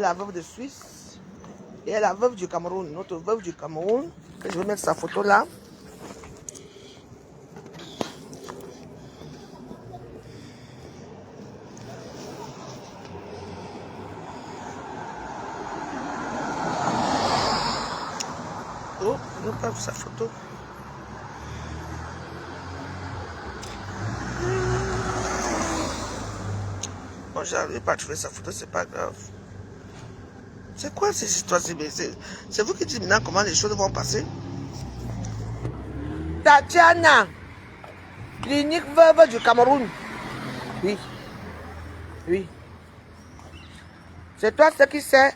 la veuve de Suisse. Et la veuve du Cameroun. Notre veuve du Cameroun. Je vais mettre sa photo là. Oh, je n'ai pas vu sa photo. Bon, j'arrive pas à trouver sa photo, c'est pas grave. C'est quoi ces histoires? C'est vous qui dites maintenant comment les choses vont passer. Tatiana, clinique veuve du Cameroun. Oui. Oui. C'est toi ce qui sais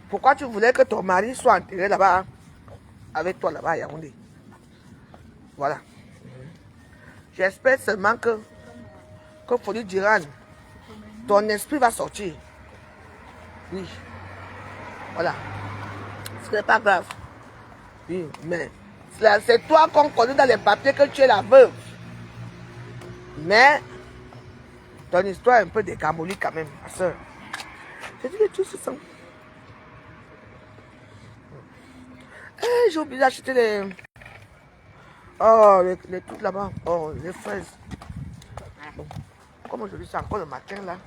pourquoi tu voulais que ton mari soit enterré là-bas, avec toi là-bas à Yaoundé. Voilà. J'espère seulement que Folie Diran, ton esprit va sortir. Oui. Voilà. Ce n'est pas grave. Oui, mais c'est toi qu'on connaît dans les papiers que tu es la veuve. Mais ton histoire est un peu décamolée quand même, ma soeur. J'ai dit que tout se sent. J'ai oublié d'acheter les... Oh, les trucs là-bas. Oh, les fraises. Bon. Comme aujourd'hui, c'est encore le matin là.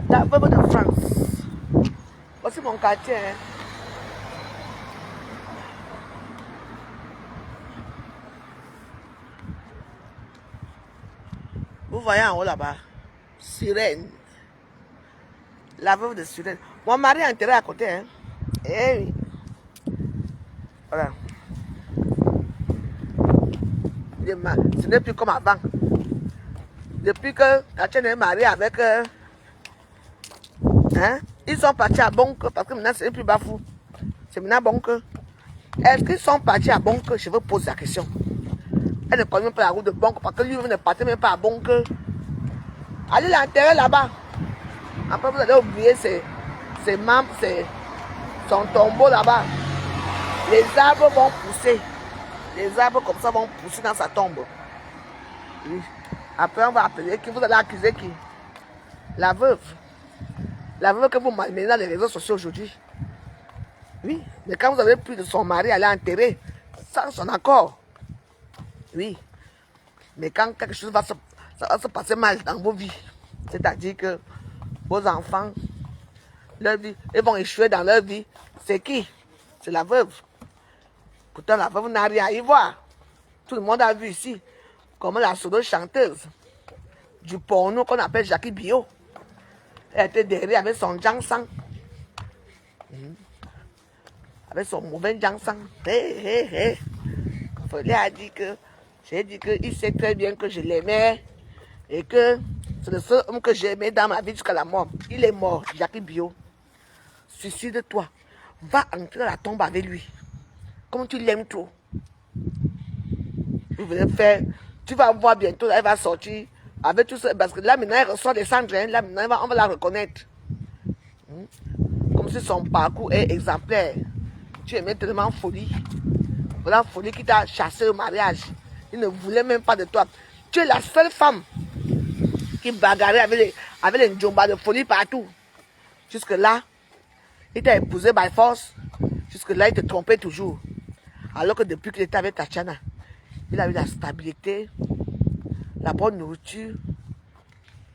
La veuve de France. Voici mon quartier. Hein. Vous voyez en haut là-bas. Sirène. La veuve de Sirène. Mon mari est enterré à côté. Hein. Eh oui. Voilà. Ce n'est plus comme avant. Depuis que Tatiana est mariée avec... hein, ils sont partis à Bonque parce que maintenant ce n'est plus Bafou. C'est maintenant Bonque. Est-ce qu'ils sont partis à Bonque? Je veux poser la question. Elle ne connaît même pas la route de Bonque parce que lui ne partait même pas à Bonque. Allez l'enterrer là-bas. Après vous allez oublier ses membres, son tombeau là-bas. Les arbres vont pousser. Les arbres comme ça vont pousser dans sa tombe. Oui. Après on va appeler qui? Vous allez accuser qui? La veuve. La veuve que vous malmenez dans les réseaux sociaux aujourd'hui. Oui. Mais quand vous avez plus de son mari, elle est enterrée. Sans son accord. Oui. Mais quand quelque chose va se passer mal dans vos vies, c'est-à-dire que vos enfants, leur vie, ils vont échouer dans leur vie, c'est qui? C'est la veuve. Pourtant, la veuve n'a rien à y voir. Tout le monde a vu ici comment la solo chanteuse du porno qu'on appelle Jackie Bio, elle était derrière avec son Jansang. Avec son mauvais Jansang. Hé. Folie a dit que j'ai dit qu'il sait très bien que je l'aimais et que c'est le seul homme que j'ai aimé dans ma vie jusqu'à la mort. Il est mort, Jackie Bio. Suicide-toi. Va entrer dans la tombe avec lui. Comme tu l'aimes trop. Vous voulez faire. Tu vas voir bientôt, elle va sortir avec tout ça. Parce que là maintenant, elle reçoit des cendres. Là maintenant, on va la reconnaître. Comme si son parcours est exemplaire. Tu aimais tellement Folie. Voilà Folie qui t'a chassé au mariage. Il ne voulait même pas de toi. Tu es la seule femme qui bagarrait avec les Ndjomba de Folie partout. Jusque-là, il t'a épousé by force. Jusque-là, il te trompait toujours. Alors que depuis qu'il était avec Tatiana, il a eu la stabilité, la bonne nourriture,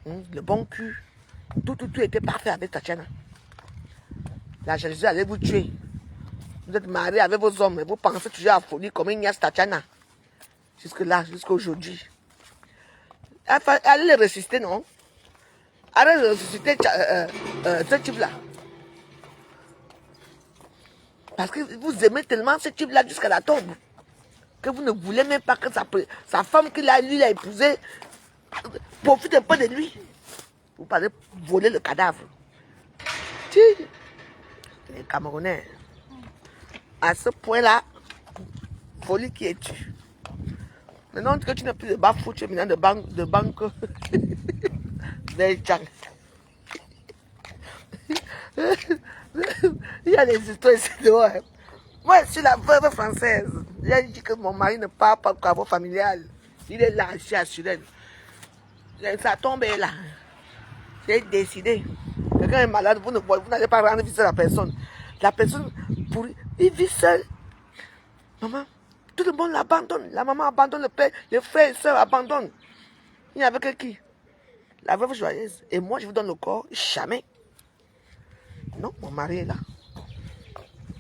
le bon cul. Tout était parfait avec Tatiana. La jalousie allait vous tuer. Vous êtes mariés avec vos hommes et vous pensez toujours à Folie comme une nièce Tatiana. Jusque-là, jusqu'à aujourd'hui. Allez le ressusciter, non? Allez le ressusciter ce type-là. Parce que vous aimez tellement ce type-là jusqu'à la tombe. Que vous ne voulez même pas que sa femme qu'il a, lui, l'a épousé, profite un peu de lui. Vous parlez voler le cadavre. Les Camerounais, à ce point-là, Folie qui est tu. Maintenant que tu n'as plus de Bafou, tu es maintenant de banque. Il y a des histoires ici dehors. Moi, je suis la veuve française. J'ai dit que mon mari ne part pas au caveau familial. Il est là, ici à Suren. Ça tombe là. J'ai décidé. Quelqu'un est malade, vous n'allez pas rendre visite à la personne. La personne, il vit seul. Maman, tout le monde l'abandonne. La maman abandonne le père, les frères et sœurs abandonnent. Il n'y avait que qui? La veuve joyeuse. Et moi, je vous donne le corps. Jamais. Non, mon mari est là.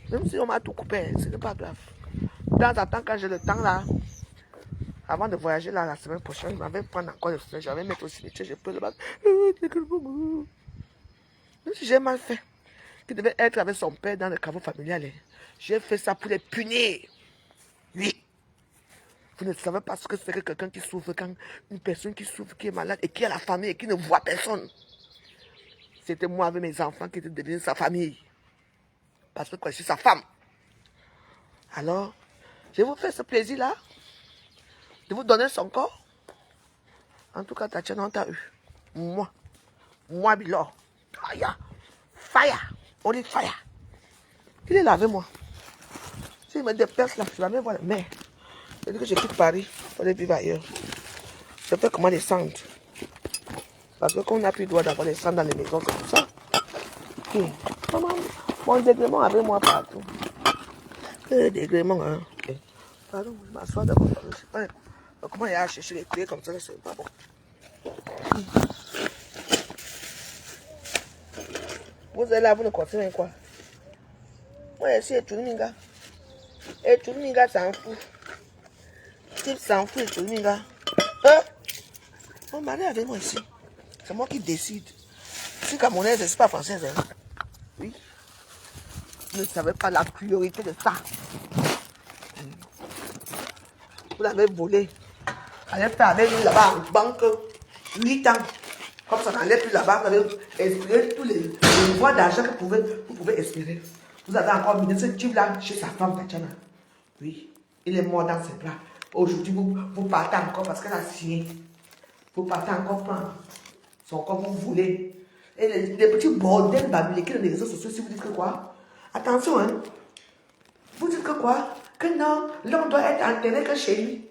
Même si on m'a tout coupé, ce n'est pas grave. De temps en temps, quand j'ai le temps là, avant de voyager là la semaine prochaine, je m'avais prendre encore le fleurs, j'avais mettre au cimetière, je peux le battre. Même si j'ai mal fait, qui devait être avec son père dans le caveau familial, j'ai fait ça pour les punir. Oui. Vous ne savez pas ce que c'est que quelqu'un qui souffre, quand une personne qui souffre, qui est malade et qui a la famille et qui ne voit personne. C'était moi avec mes enfants qui étaient devenus sa famille. Parce que je suis sa femme. Alors, je vous fais ce plaisir-là de vous donner son corps. En tout cas, Tatiana, on t'a eu. Moi, Bilor. Fire. Only fire. Il est là avec moi. S'il me déplace là, je vais même voir la mer. Je dis que je quitte Paris pour aller vivre ailleurs. Je fais comment descendre. Parce que qu'on n'a plus le droit d'avoir des cendres dans les maisons, c'est tout ça. Okay. Mon dégrément avec moi partout. Le dégrément, hein. Okay. Pardon, je m'assois d'abord. Je sais pas comment il y a à chercher les clés comme ça, c'est pas bon. Vous êtes là, vous ne continuez quoi? Moi, je suis Etchouminga. Etchouminga s'en fout. Type s'en fout, Etchouminga. Hein? Mon mari est avec moi ici. C'est moi qui décide. Je suis camerounaise, je ne suis pas française. Hein? Oui. Vous ne savez pas la priorité de ça. Vous l'avez volé. Allez faire avec lui là-bas en banque 8 ans. Comme ça n'allait plus là-bas, vous avez espéré tous les voies d'argent que vous pouvez espérer. Vous avez encore mis ce type-là chez sa femme, Tatiana. Oui, il est mort dans ses bras. Aujourd'hui, vous partez encore parce qu'elle a signé. Vous partez encore prendre son corps, vous voulez. Et les petits bordels babylés qui sont les réseaux sociaux, si vous dites que quoi? Attention, hein. Vous dites que quoi? Que non, l'homme doit être enterré que chez lui.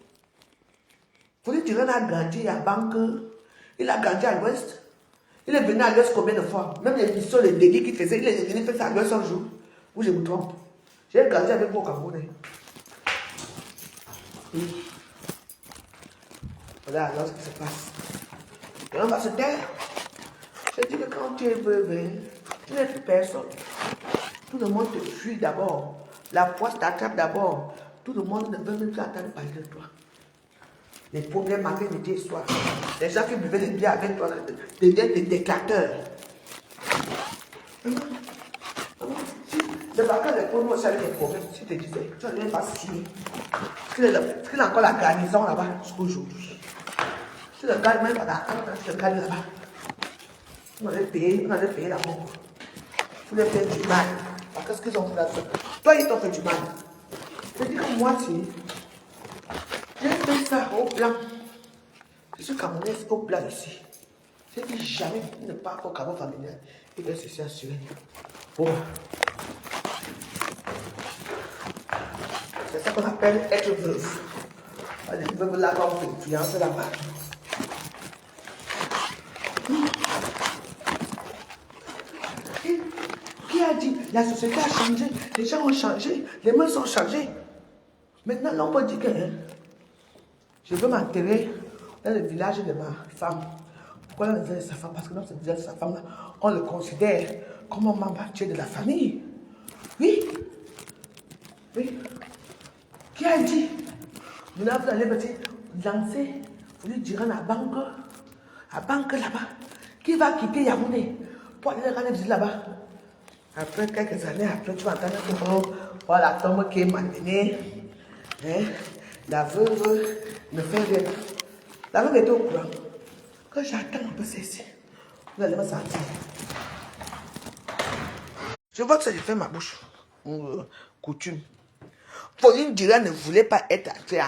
Vous lui direz, on a grandi à Banque. Il a grandi à l'ouest. Il est venu à l'ouest combien de fois? Même les missions, les dégâts qu'il faisait, il est venu faire ça à l'ouest un jour. Ou je me trompe? J'ai grandi avec vous au Cameroun. Oui. Voilà alors ce qui se passe. Et on va se taire. Je dis que quand tu es veuve, tu n'es plus personne. Tout le monde te fuit d'abord. La poisse t'attrape d'abord. Tout le monde ne veut même plus entendre parler de toi. Les problèmes matin, midi et soir. Les gens qui buvaient les bières avec toi deviennent des déclateurs. Le vacances, les problèmes, ça les problèmes. Si tu te disais, tu n'allais pas signer. Est-ce qu'il a encore la garnison là-bas jusqu'aujourd'hui? Si le gars même pas d'accord, le gars là-bas. On allait payer la mort. Vous les faites du mal. Qu'est-ce qu'ils ont fait là-dessus? Toi, ils t'ont fait du mal. Je dis que moi, si j'ai fait ça au blanc. Je suis camerounaise au blanc ici. J'ai dit jamais ne pas au caveau familial. Il va se assurer. Bon. C'est ça qu'on appelle être veuve. Les veuves là, on fait influence là-bas. Qui a dit? La société a changé, les gens ont changé, les mœurs ont changé. Maintenant, l'on peut dire que je veux m'enterrer dans le village de ma femme. Pourquoi dans le village de sa femme? Parce que dans ce village de sa femme, on le considère comme un membre entier de la famille. Oui. Oui. Qui a dit? Maintenant, vous allez peut-être lancer, vous lui direz à la banque là-bas, qui va quitter Yaoundé pour aller rendre visite là-bas. Après quelques années, après tu vas entendre que voilà la tombe qui est maintenue. Hein? La veuve ne fait rien. La veuve est au courant. Quand j'attends un peu ceci, vous allez me sentir. Je vois que ça, je fais ma bouche. Coutume. Pauline Dira ne voulait pas être actrice.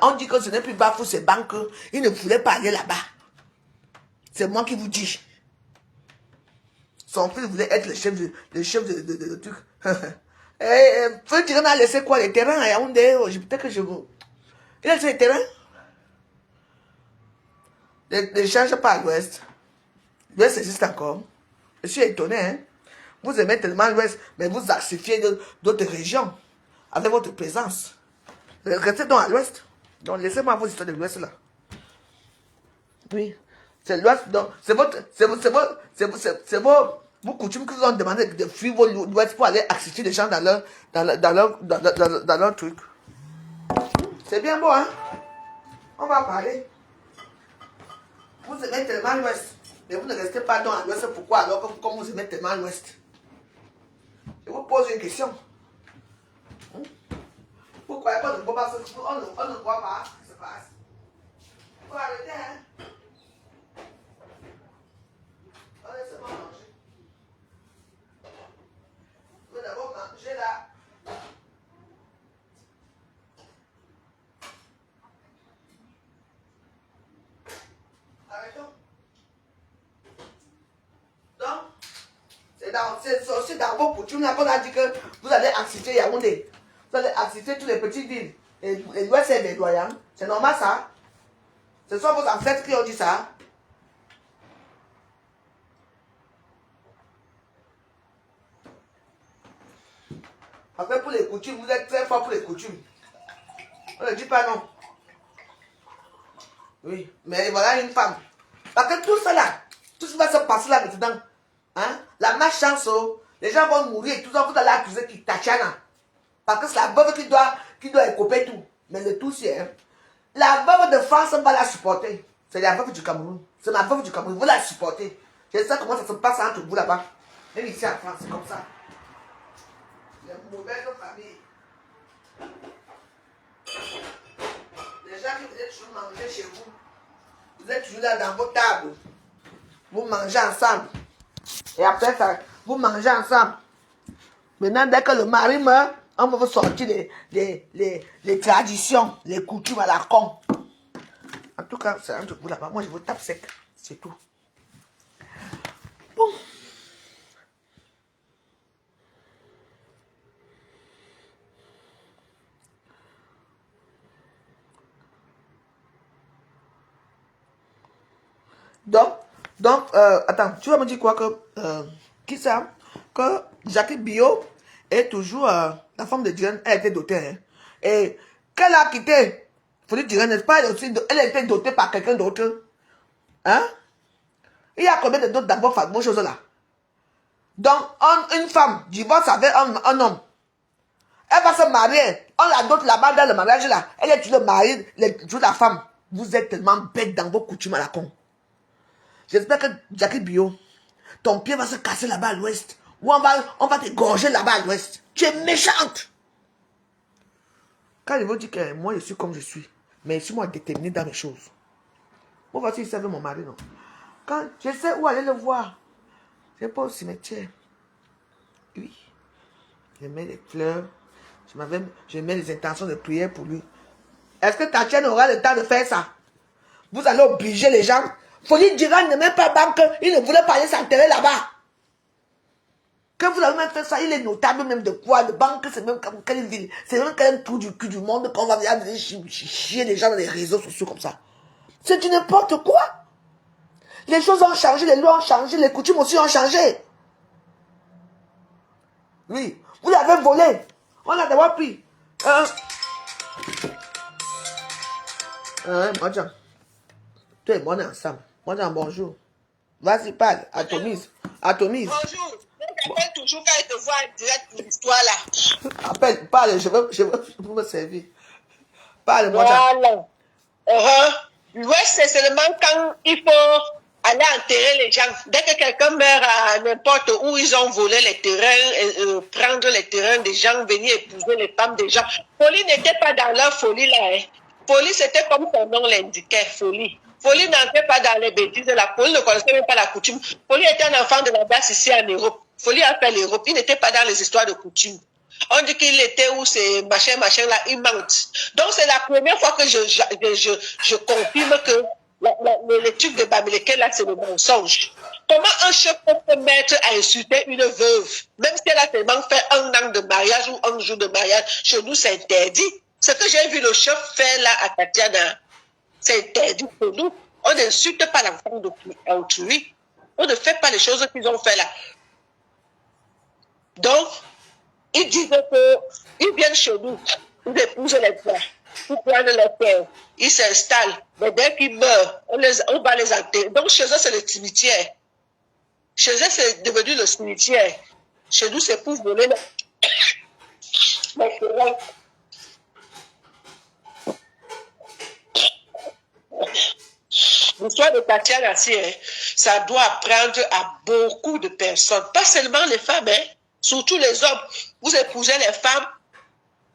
On dit que ce n'est plus Bafou, c'est Banque. Il ne voulait pas aller là-bas. C'est moi qui vous dis. Son fils voulait être le chef de truc. Feu Tirana a laissé quoi? Les terrains à Yaoundé? Peut-être que je vous. Il a laissé les terrains? Ne change pas à l'ouest. L'ouest existe encore. Je suis étonné, hein. Vous aimez tellement l'ouest, mais vous axifiez d'autres régions avec votre présence. Restez donc à l'ouest. Donc laissez-moi vos histoires de l'ouest là. Oui. C'est l'ouest, donc c'est vos coutumes qui vous ont demandé de fuir l'ouest pour aller assister les gens dans leur truc. C'est bien beau, hein? On va parler. Vous aimez tellement l'ouest, mais vous ne restez pas dans l'ouest. Pourquoi alors que comme vous aimez tellement l'ouest? Je vous pose une question. Pourquoi on ne voit pas ce qui se passe? Il faut arrêter, hein? Laissez-moi manger. Je vais d'abord manger là. Arrêtons. Donc, c'est aussi dans vos coutumes là qu'on a dit que vous allez assister Yaoundé. Vous allez assister tous les petites villes. Et l'ouest est bédoyant. C'est normal ça? Ce sont vos ancêtres qui ont dit ça. Après, pour les coutumes, vous êtes très fort pour les coutumes. On ne dit pas non. Oui, mais voilà une femme. Parce que tout ça là, tout ce qui va se passer là maintenant, hein, la malchance, les gens vont mourir et tout ça, vous allez accuser qui Tatiana. Parce que c'est la veuve qui doit écoper tout. Mais le tout c'est, hein, la veuve de France va la supporter. C'est la veuve du Cameroun. C'est ma veuve du Cameroun, vous la supportez. Je sais comment ça se passe entre vous là-bas. Même ici en France, c'est comme ça. Les mauvaises familles. Les gens qui venaient toujours manger chez vous, vous êtes toujours là dans vos tables. Vous mangez ensemble. Et après ça, vous mangez ensemble. Maintenant, dès que le mari meurt, on va vous sortir les traditions, les coutumes à la con. En tout cas, c'est entre vous là-bas. Moi, je vous tape sec. C'est tout. Bon. Donc, attends, tu vas me dire quoi que, qui ça? Que Jackie Bio est toujours la femme de Diane, elle était dotée. Hein? Et qu'elle a quitté, faut dire, n'est-ce pas, elle a été dotée par quelqu'un d'autre. Hein? Il y a combien d'autres d'abord fameux choses là? Donc, une femme divorce avec un homme. Elle va se marier, on la dote là-bas dans le mariage là. Elle est toujours le mari, toujours la femme. Vous êtes tellement bête dans vos coutumes à la con. J'espère que Jackie Bio, ton pied va se casser là-bas à l'ouest. Ou on va t'égorger là-bas à l'ouest. Tu es méchante. Quand je vous dis que moi je suis comme je suis, mais je suis moi déterminé dans mes choses. Moi voici ici avec mon mari, non. Quand je sais où aller le voir, je vais pas au cimetière. Oui. Je mets des fleurs. Je mets les intentions de prière pour lui. Est-ce que Tatiana aura le temps de faire ça? Vous allez obliger les gens. Folie Diran ne met pas banque, il ne voulait pas aller s'enterrer là-bas. Que vous avez même fait ça, il est notable même de quoi? De banque, c'est même comme quelle ville? C'est même quel trou du cul du monde qu'on va venir chier les gens dans les réseaux sociaux comme ça. C'est du n'importe quoi. Les choses ont changé, les lois ont changé, les coutumes aussi ont changé. Oui, vous l'avez volé. On l'a d'abord pris. Madjan, toi et moi on est ensemble. Madjan, bonjour. Vas-y, parle. Atomise. Bonjour. J'appelle toujours quand je te vois en direct pour l'histoire là. Appelle, parle, je veux me servir. Parle, Madjan. Voilà. Ouais, c'est seulement quand il faut aller enterrer les gens. Dès que quelqu'un meurt à n'importe où, ils ont volé les terrains, prendre les terrains des gens, venir épouser les femmes des gens. Folie n'était pas dans leur folie là. Hein. Folie, c'était comme son nom l'indiquait, folie. Folie n'entrait pas dans les bêtises de la folie, ne connaissait même pas la coutume. Folie était un enfant de la base ici en Europe. Folie a fait l'Europe. Il n'était pas dans les histoires de coutume. On dit qu'il était où c'est machin là, il mente. Donc c'est la première fois que je confirme que le truc de Bamileke là c'est le mensonge. Comment un chef peut se mettre à insulter une veuve, même si elle a seulement fait 1 an de mariage ou 1 jour de mariage? Chez nous, c'est interdit. Ce que j'ai vu le chef faire là à Tatiana, c'est interdit pour nous. On n'insulte pas l'enfant d'autrui. On ne fait pas les choses qu'ils ont fait là. Donc, ils disent qu'ils viennent chez nous, ils épousent les frères, ils prennent les terres, ils s'installent. Mais dès qu'ils meurent, on va les enterrer. Donc, chez eux, c'est le cimetière. Chez eux, c'est devenu le cimetière. Chez nous, c'est pour voler les forêts. L'histoire de Tatiana, ça doit apprendre à beaucoup de personnes, pas seulement les femmes, hein, surtout les hommes. Vous épousez les femmes,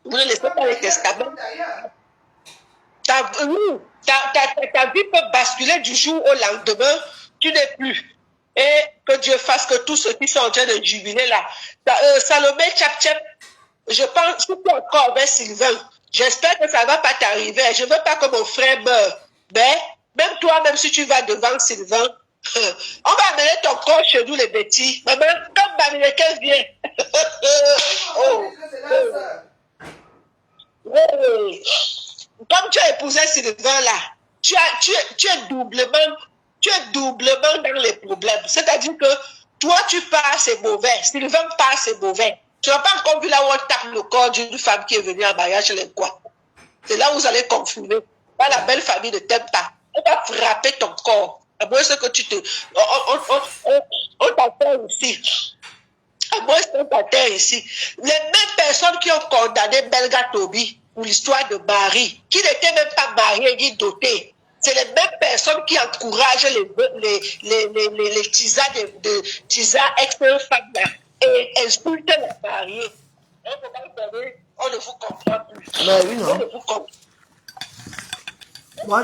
vous ne laissez pas les testaments. Ta vie peut basculer du jour au lendemain, tu n'es plus. Et que Dieu fasse que tous ceux qui sont en train de jubiler là. Salomé Tchap, je pense que tu es encore avec Sylvain. J'espère que ça ne va pas t'arriver. Je ne veux pas que mon frère meure. Mais même toi, même si tu vas devant Sylvain, on va amener ton corps chez nous les bêtis. Maman, comme Bamileke vient. Comme tu as épousé Sylvain là, tu es doublement dans les problèmes. C'est-à-dire que toi, tu pars, c'est mauvais. Sylvain part, c'est mauvais. Tu n'as pas encore vu là où on tape le corps d'une femme qui est venue en mariage chez les quoi. C'est là où vous allez confirmer. Pas la belle famille ne t'aime pas. On va frapper ton corps. À moins que tu te... On t'attend ici. À moins qu'on t'attend ici. Les mêmes personnes qui ont condamné Belga Toby pour l'histoire de Marie, qui n'était même pas mariée ni dotée. C'est les mêmes personnes qui encouragent les tisas de tisas ex-femmes et insultent les mariés. On ne vous comprend plus. Mais oui, non. On ne vous comprend. Moi,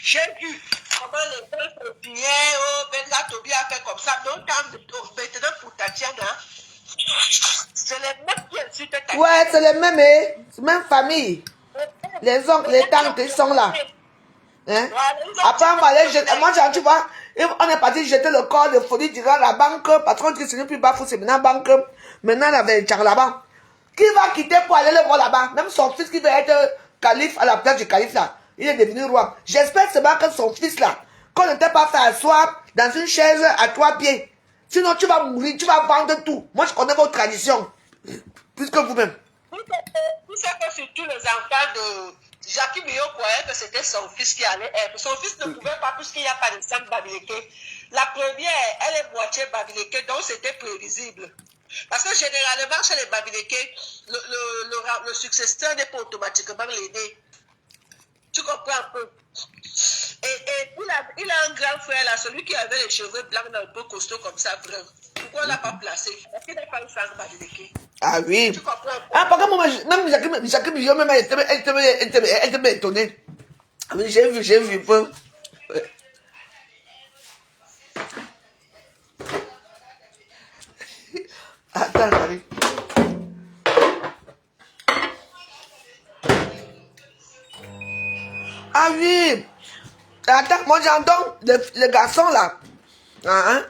J'ai vu comment les gens se disaient, oh, Belga Toby a fait comme ça. Donc, maintenant, pour Tatiana, c'est les mêmes qui insultent Tatiana. ouais, c'est les mêmes, hein. C'est même famille. Les oncles, les tantes, ils sont là. Hein? Après, on va aller jeter. Moi, tu vois, on est parti jeter le corps de Folie durant la banque. Parce qu'on dit que ce n'est plus Bafou, c'est maintenant banque. Maintenant, il y avait Tchar là-bas. Qui va quitter pour aller le voir là-bas? Même son fils qui veut être calife à la place du calife là. Il est devenu roi. J'espère seulement que son fils là, qu'on ne t'a pas fait asseoir dans une chaise à 3 pieds. Sinon, tu vas mourir, tu vas vendre tout. Moi, je connais vos traditions. Plus que vous-même. Vous savez que surtout les enfants de Jackie Bio croyaient que c'était son fils qui allait être. Son fils ne pouvait pas puisqu'il n'y a pas de sang Bamileke. La première, elle est moitié Bamileke, donc c'était prévisible. Parce que généralement, chez les Bamileke, le successeur n'est pas automatiquement l'aîné. Tu comprends un peu? Et il a un grand frère là, celui qui avait les cheveux blancs un peu costauds comme ça, brun. Pourquoi on ne l'a pas placé? Parce qu'il n'est pas une femme Bamileke. Ah oui. Tu comprends? Ah, par contre, moi, même Jacques Millot, même elle était bien étonnée. Ah oui, j'ai vu. Attends, j'arrive. Ah oui. Attends, moi j'entends le garçon là. Hein?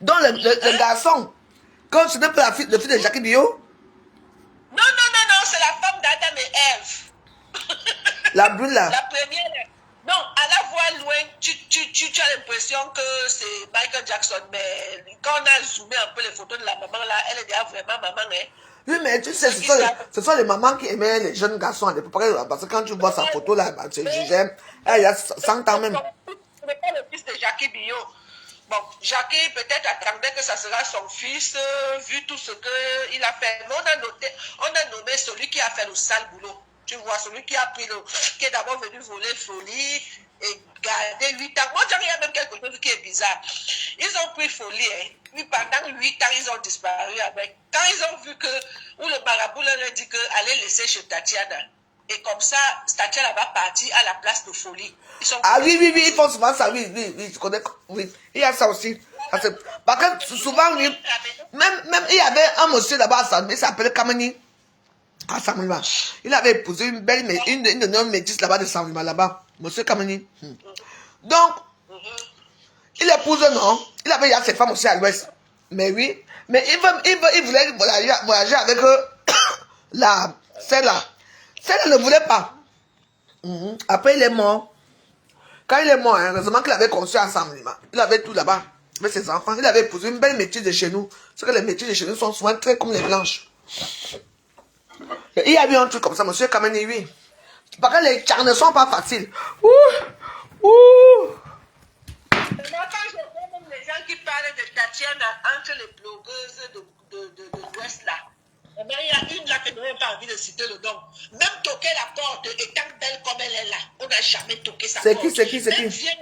Donc le garçon, quand ce n'est pas le fils de Jacques Bio. Non, c'est la femme d'Adam et Ève. La brune là. La première. Non, à la voix loin, tu as l'impression que c'est Michael Jackson, mais quand on a zoomé un peu les photos de la maman là, elle est déjà vraiment maman, hein. Oui, mais tu sais, ce sont les mamans qui aimaient les jeunes garçons à l'époque. Parce que quand tu vois sa photo là, j'aime. Elle y a 100 ans même. Ce n'est pas le fils de Jackie Bio. Bon, Jackie peut-être attendait que ça sera son fils, vu tout ce qu'il a fait. Mais on a nommé celui qui a fait le sale boulot. Tu vois, celui qui a pris qui est d'abord venu voler Folie et garder 8 ans. Moi, je dirais qu'il y a même quelque chose qui est bizarre. Ils ont pris Folie, hein. Puis pendant 8 ans, ils ont disparu avec. Quand ils ont vu que, où le marabout leur a dit qu'allez laisser chez Tatiana. Et comme ça, Tatiana va partir à la place de Folie. Ah oui, ils font souvent ça, oui, je connais, oui. Il y a ça aussi. Parce que souvent, oui, même il y avait un monsieur là-bas à San, il s'appelait Kamani. À Saint-Rima. Il avait épousé une belle, une de nos métisses là-bas de Saint-Rima, là-bas. Monsieur Kamani. Donc, Il épouse, non? Il avait déjà ses femmes aussi à l'ouest. Mais oui. Mais il voulait voyager avec celle-là. Celle-là ne voulait pas. Après, il est mort. Quand il est mort, hein, heureusement qu'il avait construit ensemble. Il avait tout là-bas. Avec ses enfants. Il avait épousé une belle métisse de chez nous. Parce que les métisses de chez nous sont souvent très comme les blanches. Et il y a eu un truc comme ça, monsieur Kameni, oui. Parce que les chars ne sont pas faciles. Ouh! Ouh! Moi, quand je vois même les gens qui parlent de Tatiana entre les blogueuses de l'Ouest là, eh bien, il y a une là que je n'ai pas envie de citer le nom. Même toquer la porte, étant belle comme elle est là, on n'a jamais toqué sa porte. C'est qui? Même vieille,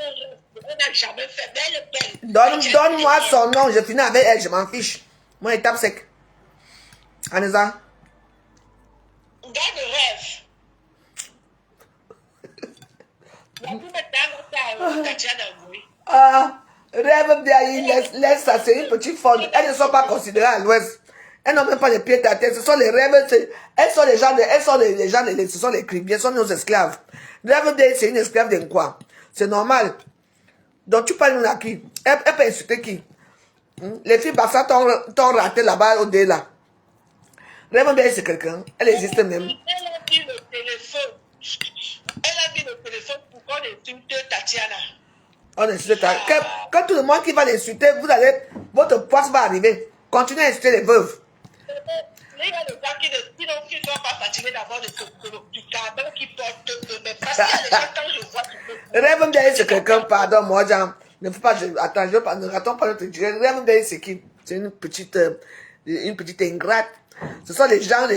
on n'a jamais fait belle. Donne-moi son nom, je finis avec elle, je m'en fiche. Moi, étape sec. Anessa. Gars de rêve. Il y a plus maintenant Tatiana, oui. Ah, rêve bien, laisse ça, c'est une petite folle. Elles ne sont pas considérées à l'ouest. Elles n'ont même pas les pieds à terre. Ce sont les rêves, elles sont les gens, ce sont les cribiers, ce sont nos esclaves. Rêve bien, c'est une esclave de quoi? C'est normal. Donc tu parles à qui? Elle peut insulter qui? Les filles Bassa t'ont raté là-bas au dé là. Rêve bien, c'est quelqu'un. Elle existe même. Elle a dit le téléphone. Elle a dit le téléphone pour qu'on insulte Tatiana. On insulte Tatiana. Quand tout le monde qui va l'insulter, votre poisse va arriver. Continuez à insulter les veuves. Il y a des gens qui ne sont pas fatigués d'avoir du cabin qui porte mais parce qu'il y a des gens quand je vois Rêve bien, c'est quelqu'un, pardon, moi, Jean. Ne faut pas, attends, ne ratons pas notre direct. Rêve bien, c'est qui? C'est une petite ingrate. Ce sont les gens,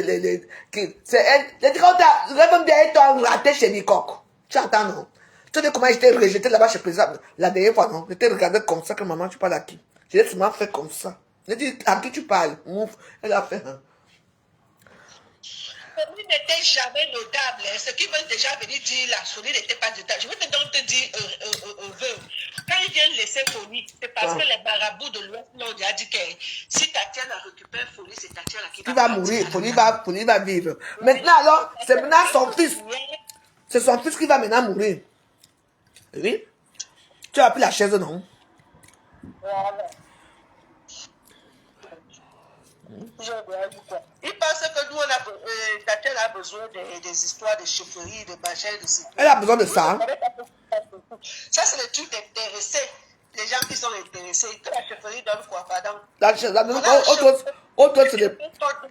qui, c'est elle, Rêve bien, ils t'ont raté chez Mikok. Tu entends, non? Tu sais comment j'étais rejeté là-bas chez Président, la dernière fois, non? J'étais regardé comme ça, que maman, tu parles à qui? J'ai seulement fait comme ça. J'ai dit, à qui tu parles? Mouf, elle a fait, hein. Folie n'était jamais notable. Hein. Ce qu'ils veulent déjà venir dire là, Folie n'était pas notable. Je vais donc te dire, quand ils viennent laisser Folie, c'est parce que les marabouts de l'Ouest l'ont déjà dit que si Tatiana récupère Folie, c'est Tatiana qui va mourir. Folie va vivre. Maintenant, alors, c'est maintenant son fils. C'est son fils qui va maintenant mourir. Oui. Tu as pris la chaise, non? Voilà. Il pense que nous, Tatiana a besoin des histoires de chefferie, de machin, de sécurité. Elle a besoin de ça. Ça, c'est le truc d'intéressé. Les gens qui sont intéressés. Que la chefferie donne quoi, pardon?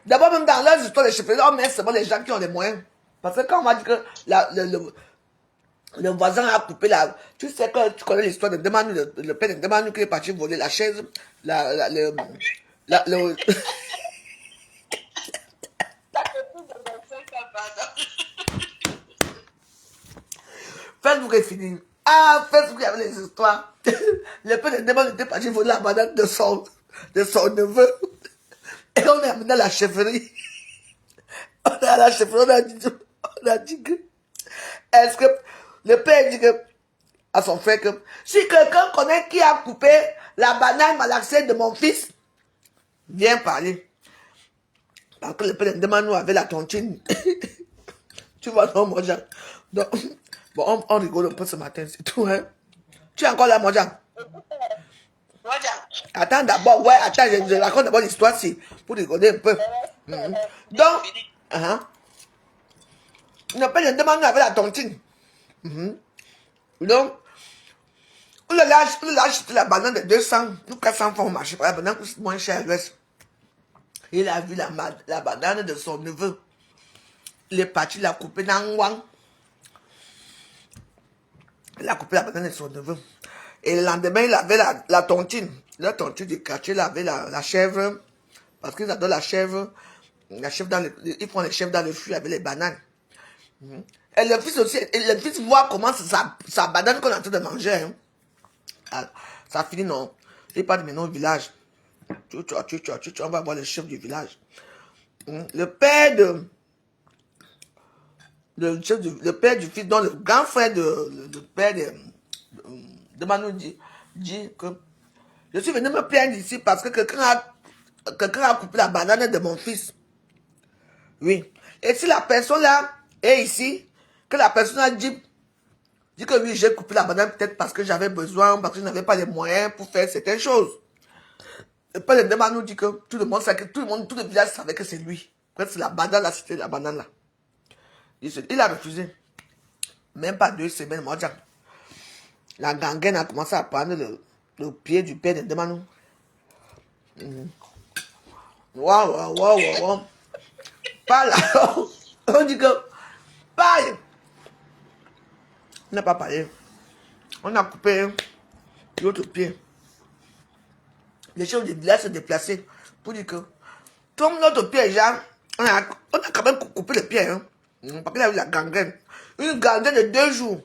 D'abord, même dans leurs histoires de chefferie, on met seulement les gens qui ont les moyens. Parce que quand on m'a dit que le voisin a coupé la... Tu sais que tu connais l'histoire de Demanu, le père de Demanu qui est parti voler la chaise, Facebook est fini. Ah, Facebook, il y avait les histoires. Le père de Demanu était parti voler la banane de son neveu. Et on est amené à la chefferie. On est à la chefferie, on a dit que... Est-ce que... Le père dit que... À son frère que... Si quelqu'un connaît qui a coupé la banane malaxée de mon fils, viens parler. Parce que le père de Demanu avait la tontine. Tu vois, non, moi, Jean. Donc, bon, on rigole un peu ce matin, c'est tout, hein. Tu es encore là, moi, Jean? Attends d'abord, ouais, attends, je raconte d'abord l'histoire, si, pour rigoler un peu. Donc, le père de Demanu avait la tontine. Donc, on l'a acheté la banane de 200, nous 400 francs au marché, la banane coûte moins cher à l'ouest. Il a vu la banane de son neveu. Il est parti la couper dans Wang. Il a coupé la banane de son neveu. Et le lendemain, il avait la tontine. La tontine du quartier, il avait la chèvre. Parce qu'ils adorent la chèvre. Ils font les chèvres dans le fruit avec les bananes. Et le fils aussi, le fils voit comment sa banane qu'on est en train de manger. Hein. Ah, ça finit, non. Il part maintenant au village. On va voir le chef du village. Le père du fils, dont le grand frère le père de Manu dit que je suis venu me plaindre ici parce que quelqu'un a coupé la banane de mon fils. Oui. Et si la personne là est ici, que la personne a dit Dis que oui, j'ai coupé la banane peut-être parce que j'avais besoin, parce que je n'avais pas les moyens pour faire certaines choses. Le père de Ndema nous dit que tout le monde sait que tout le village savait que c'est lui. Que c'est la banane là, c'était la banane là. Il a refusé. Même pas 2 semaines, moi, déjà. La gangaine a commencé à prendre le pied du père de Ndema nous. Waouh. Pas là. On dit que, pareil. On n'a pas parlé. On a coupé l'autre pied. Les gens du village se déplaçaient pour dire que, comme notre pied, genre, on a quand même coupé le pied, hein. Parce qu'il a eu la gangrène. Une gangrène de 2 jours.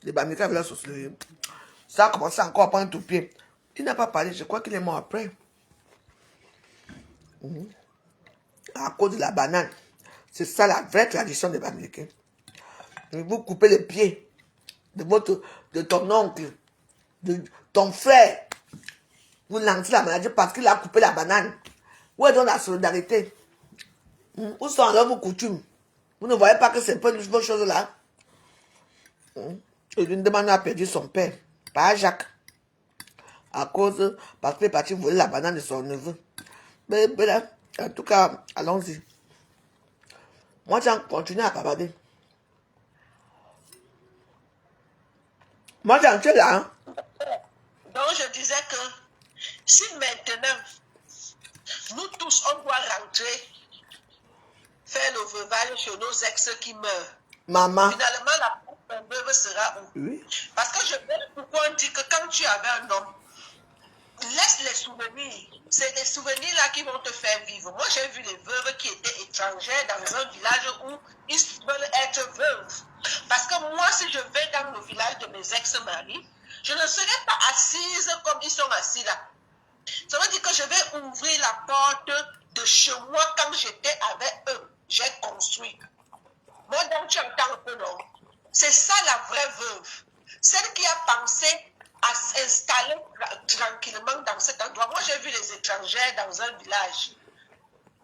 Les Bamileke avaient la sorcellerie. Ça a commencé encore à prendre tout pied. Il n'a pas parlé, je crois qu'il est mort après. À cause de la banane. C'est ça la vraie tradition des Bamileke. Vous coupez le pied de ton oncle, de ton frère. Vous lancez la maladie parce qu'il a coupé la banane. Où est donc la solidarité? Où sont alors vos coutumes? Vous ne voyez pas que c'est pas une bonne chose là? Et l'une de Manu a perdu son père, pas Jacques. Parce qu'il est parti voler la banane de son neveu. Mais là, en tout cas, allons-y. Moi, j'ai continué à bavarder. Moi, j'en suis là. Hein? Donc, je disais que si maintenant, nous tous, on doit rentrer, faire le veuvage sur nos ex qui meurent, Maman. finalement, la veuve sera où? Oui. Parce que je veux pourquoi on dit que quand tu avais un homme, laisse les souvenirs. C'est les souvenirs-là qui vont te faire vivre. Moi, j'ai vu les veuves qui étaient étrangères dans un village où ils veulent être veuves. Parce que moi, si je vais dans le village de mes ex-maris, je ne serai pas assise comme ils sont assis là. Ça veut dire que je vais ouvrir la porte de chez moi quand j'étais avec eux. J'ai construit. Moi, donc, tu entends un peu, non? C'est ça la vraie veuve. Celle qui a pensé à s'installer tranquillement dans cet endroit. Moi, j'ai vu les étrangers dans un village.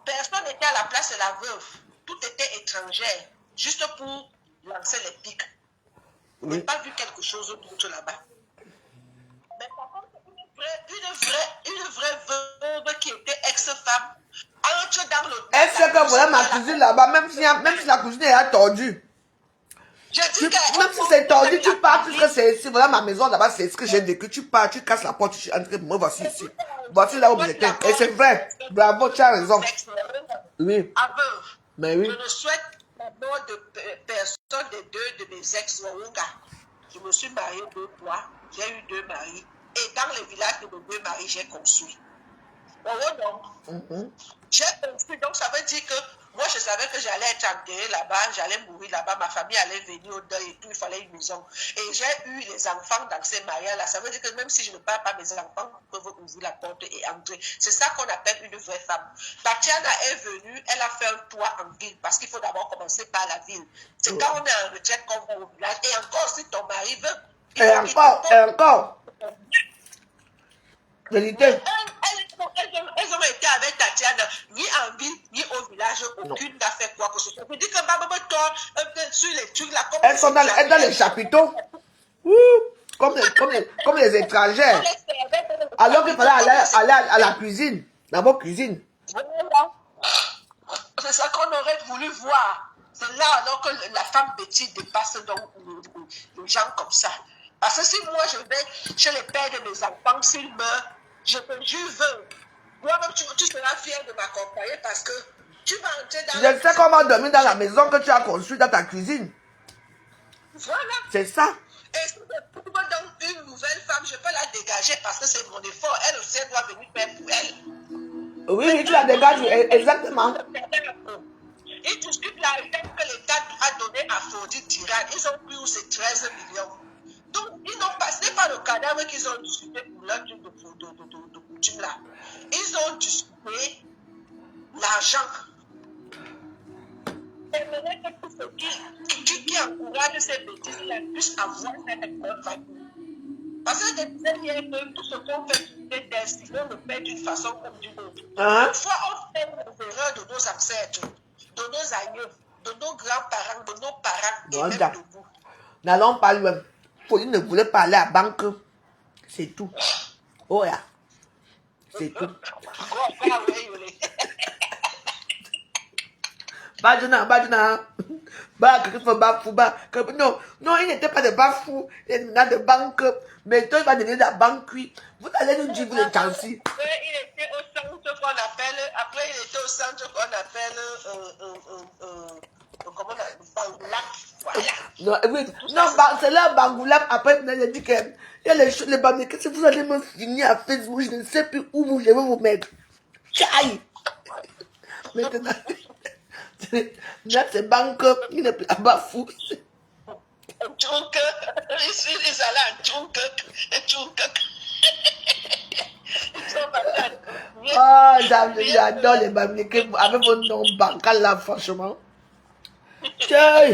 Personne n'était à la place de la veuve. Tout était étranger, juste pour lancer les pics. Je n'ai pas vu quelque chose d'autre là-bas. Mais par contre, une vraie veuve qui était ex-femme, entre dans le... Est-ce que voilà ma cuisine là-bas, même si la cuisine est tordue? Même si c'est tordu, tu pars, puisque c'est ici, voilà ma maison là-bas, c'est ce que j'ai vécu. Tu pars, tu casses la porte, tu entres, me voici ici. Voici là où j'étais. Et c'est vrai. Bravo, tu as raison. Oui. Mais oui. Je ne souhaite la mort de personne des deux de mes ex-Wawunga. Je me suis mariée 2 fois, j'ai eu 2 maris. Et dans le village de mes 2 maris, j'ai construit. J'ai construit, donc ça veut dire que moi je savais que j'allais être enterrée là-bas, j'allais mourir là-bas, ma famille allait venir au deuil et tout, il fallait une maison. Et j'ai eu les enfants dans ces mariages-là, ça veut dire que même si je ne parle pas, mes enfants peuvent ouvrir la porte et entrer. C'est ça qu'on appelle une vraie femme. Tatiana est venue, elle a fait un toit en ville, parce qu'il faut d'abord commencer par la ville. C'est quand on est en retraite qu'on va au village, et encore si ton mari veut... Et encore. Vérité. Elles ont été avec Tatiana, ni en ville, ni au village, aucune n'a fait quoi que ce soit. Je dis que Baba sur les trucs là, comme elles sont dans les chapiteaux. Comme les étrangères. Alors qu'il fallait aller à la cuisine, dans vos cuisines. C'est ça qu'on aurait voulu voir. C'est là alors que la femme bêtise dépasse donc les gens comme ça. Parce que si moi je vais chez les pères de mes enfants, s'ils meurent, je veux. Moi-même, tu seras fier de m'accompagner parce que tu vas entrer dans... Je sais comment dormir dans la maison que tu as construite dans ta cuisine. Voilà. C'est ça. Et si je trouve donc une nouvelle femme, je peux la dégager parce que c'est mon effort. Elle aussi, elle doit venir faire pour elle. Oui, tu la dégages, exactement. Ils discutent l'argent que l'État a donné à Fodi Tiran. Ils ont pris où c'est 13 millions. Donc, ils n'ont pas, ce n'est pas le cadavre qu'ils ont discuté pour leur truc de coutume là. Ils ont discuté l'argent. J'aimerais que tous ceux qui encouragent ces bêtises-là puissent avoir ça avec leur famille. Parce que je disais hier que tout ce qu'on fait des tests, il faut le faire d'une façon comme d'une autre. Parfois, on fait les erreurs de nos ancêtres, de nos aïeux, de nos grands-parents, de nos parents et même de vous. N'allons pas loin. Pauline ne voulait pas aller à la banque. C'est tout. Oh là. C'est tout. Badjana. Bah, quelqu'un fait bafou, bah. Non, il n'était pas de bafou. Il était de banque. Mais toi, il va devenir de la banque, oui. Vous allez nous dire, vous les chancy. Après, il était au centre qu'on appelle, comment on appelle, Bangoulap. Voilà. Non, oui. Non, c'est là, Bangoulap. Après, il a dit que, il y a les banques. Si vous allez me finir à Facebook, je ne sais plus où je vais vous mettre. Chai! Maintenant, là, c'est banque. Il n'est plus à bafou. Tchouke, ils allaient à Tchouke. Ils sont partis à Ah, j'adore les Bamileke avec vos noms bancals là, franchement. Tiens!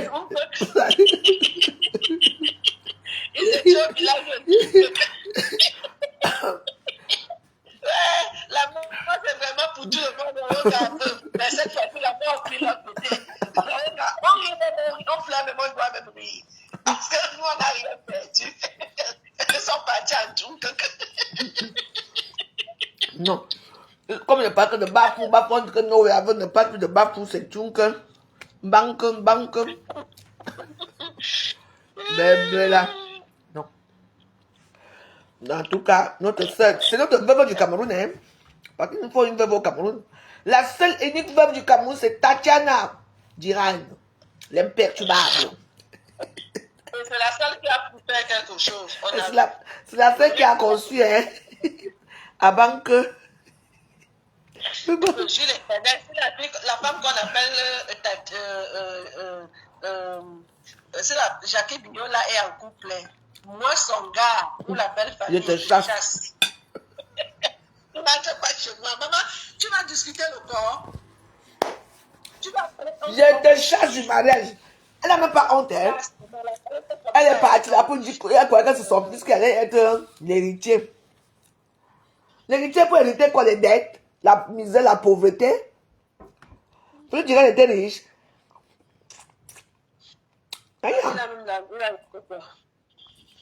Ils étaient au village de Tchouke. La mort, c'est vraiment pour tout le monde. Mais cette fois-ci, la mort a pris l'autre côté. On pleure, mais moi, je dois même rire. Parce que nous, on n'a rien perdu. Ils sont partis en Tchouke. Non. Comme il ne parle que de Bafou, on dit que non, avant ne parle plus de Bafou, c'est Tchouke. Banque. Bébé là. Non. En tout cas, notre sœur, c'est notre veuve du Cameroun, hein. Parce qu'il nous faut une veuve au Cameroun. La seule et unique veuve du Cameroun, c'est Tatiana Diran, l'imperturbable. C'est la seule qui a pu faire quelque chose. C'est la seule qui a conçu, hein. À banque. La femme qu'on appelle c'est la Jackie Bignon là est en couple. Moi, son gars, on l'appelle famille. Je te chasse. Tu n'entres pas chez moi. Maman, tu vas discuter le corps. Je te chasse du mariage. Elle n'a même pas honte, hein. Elle est partie là pour dire qu'elle croyait que c'est son fils qui allait être l'héritier. L'héritier pour hériter quoi, les dettes, la misère, la pauvreté. Tu dirais qu'elle était riche.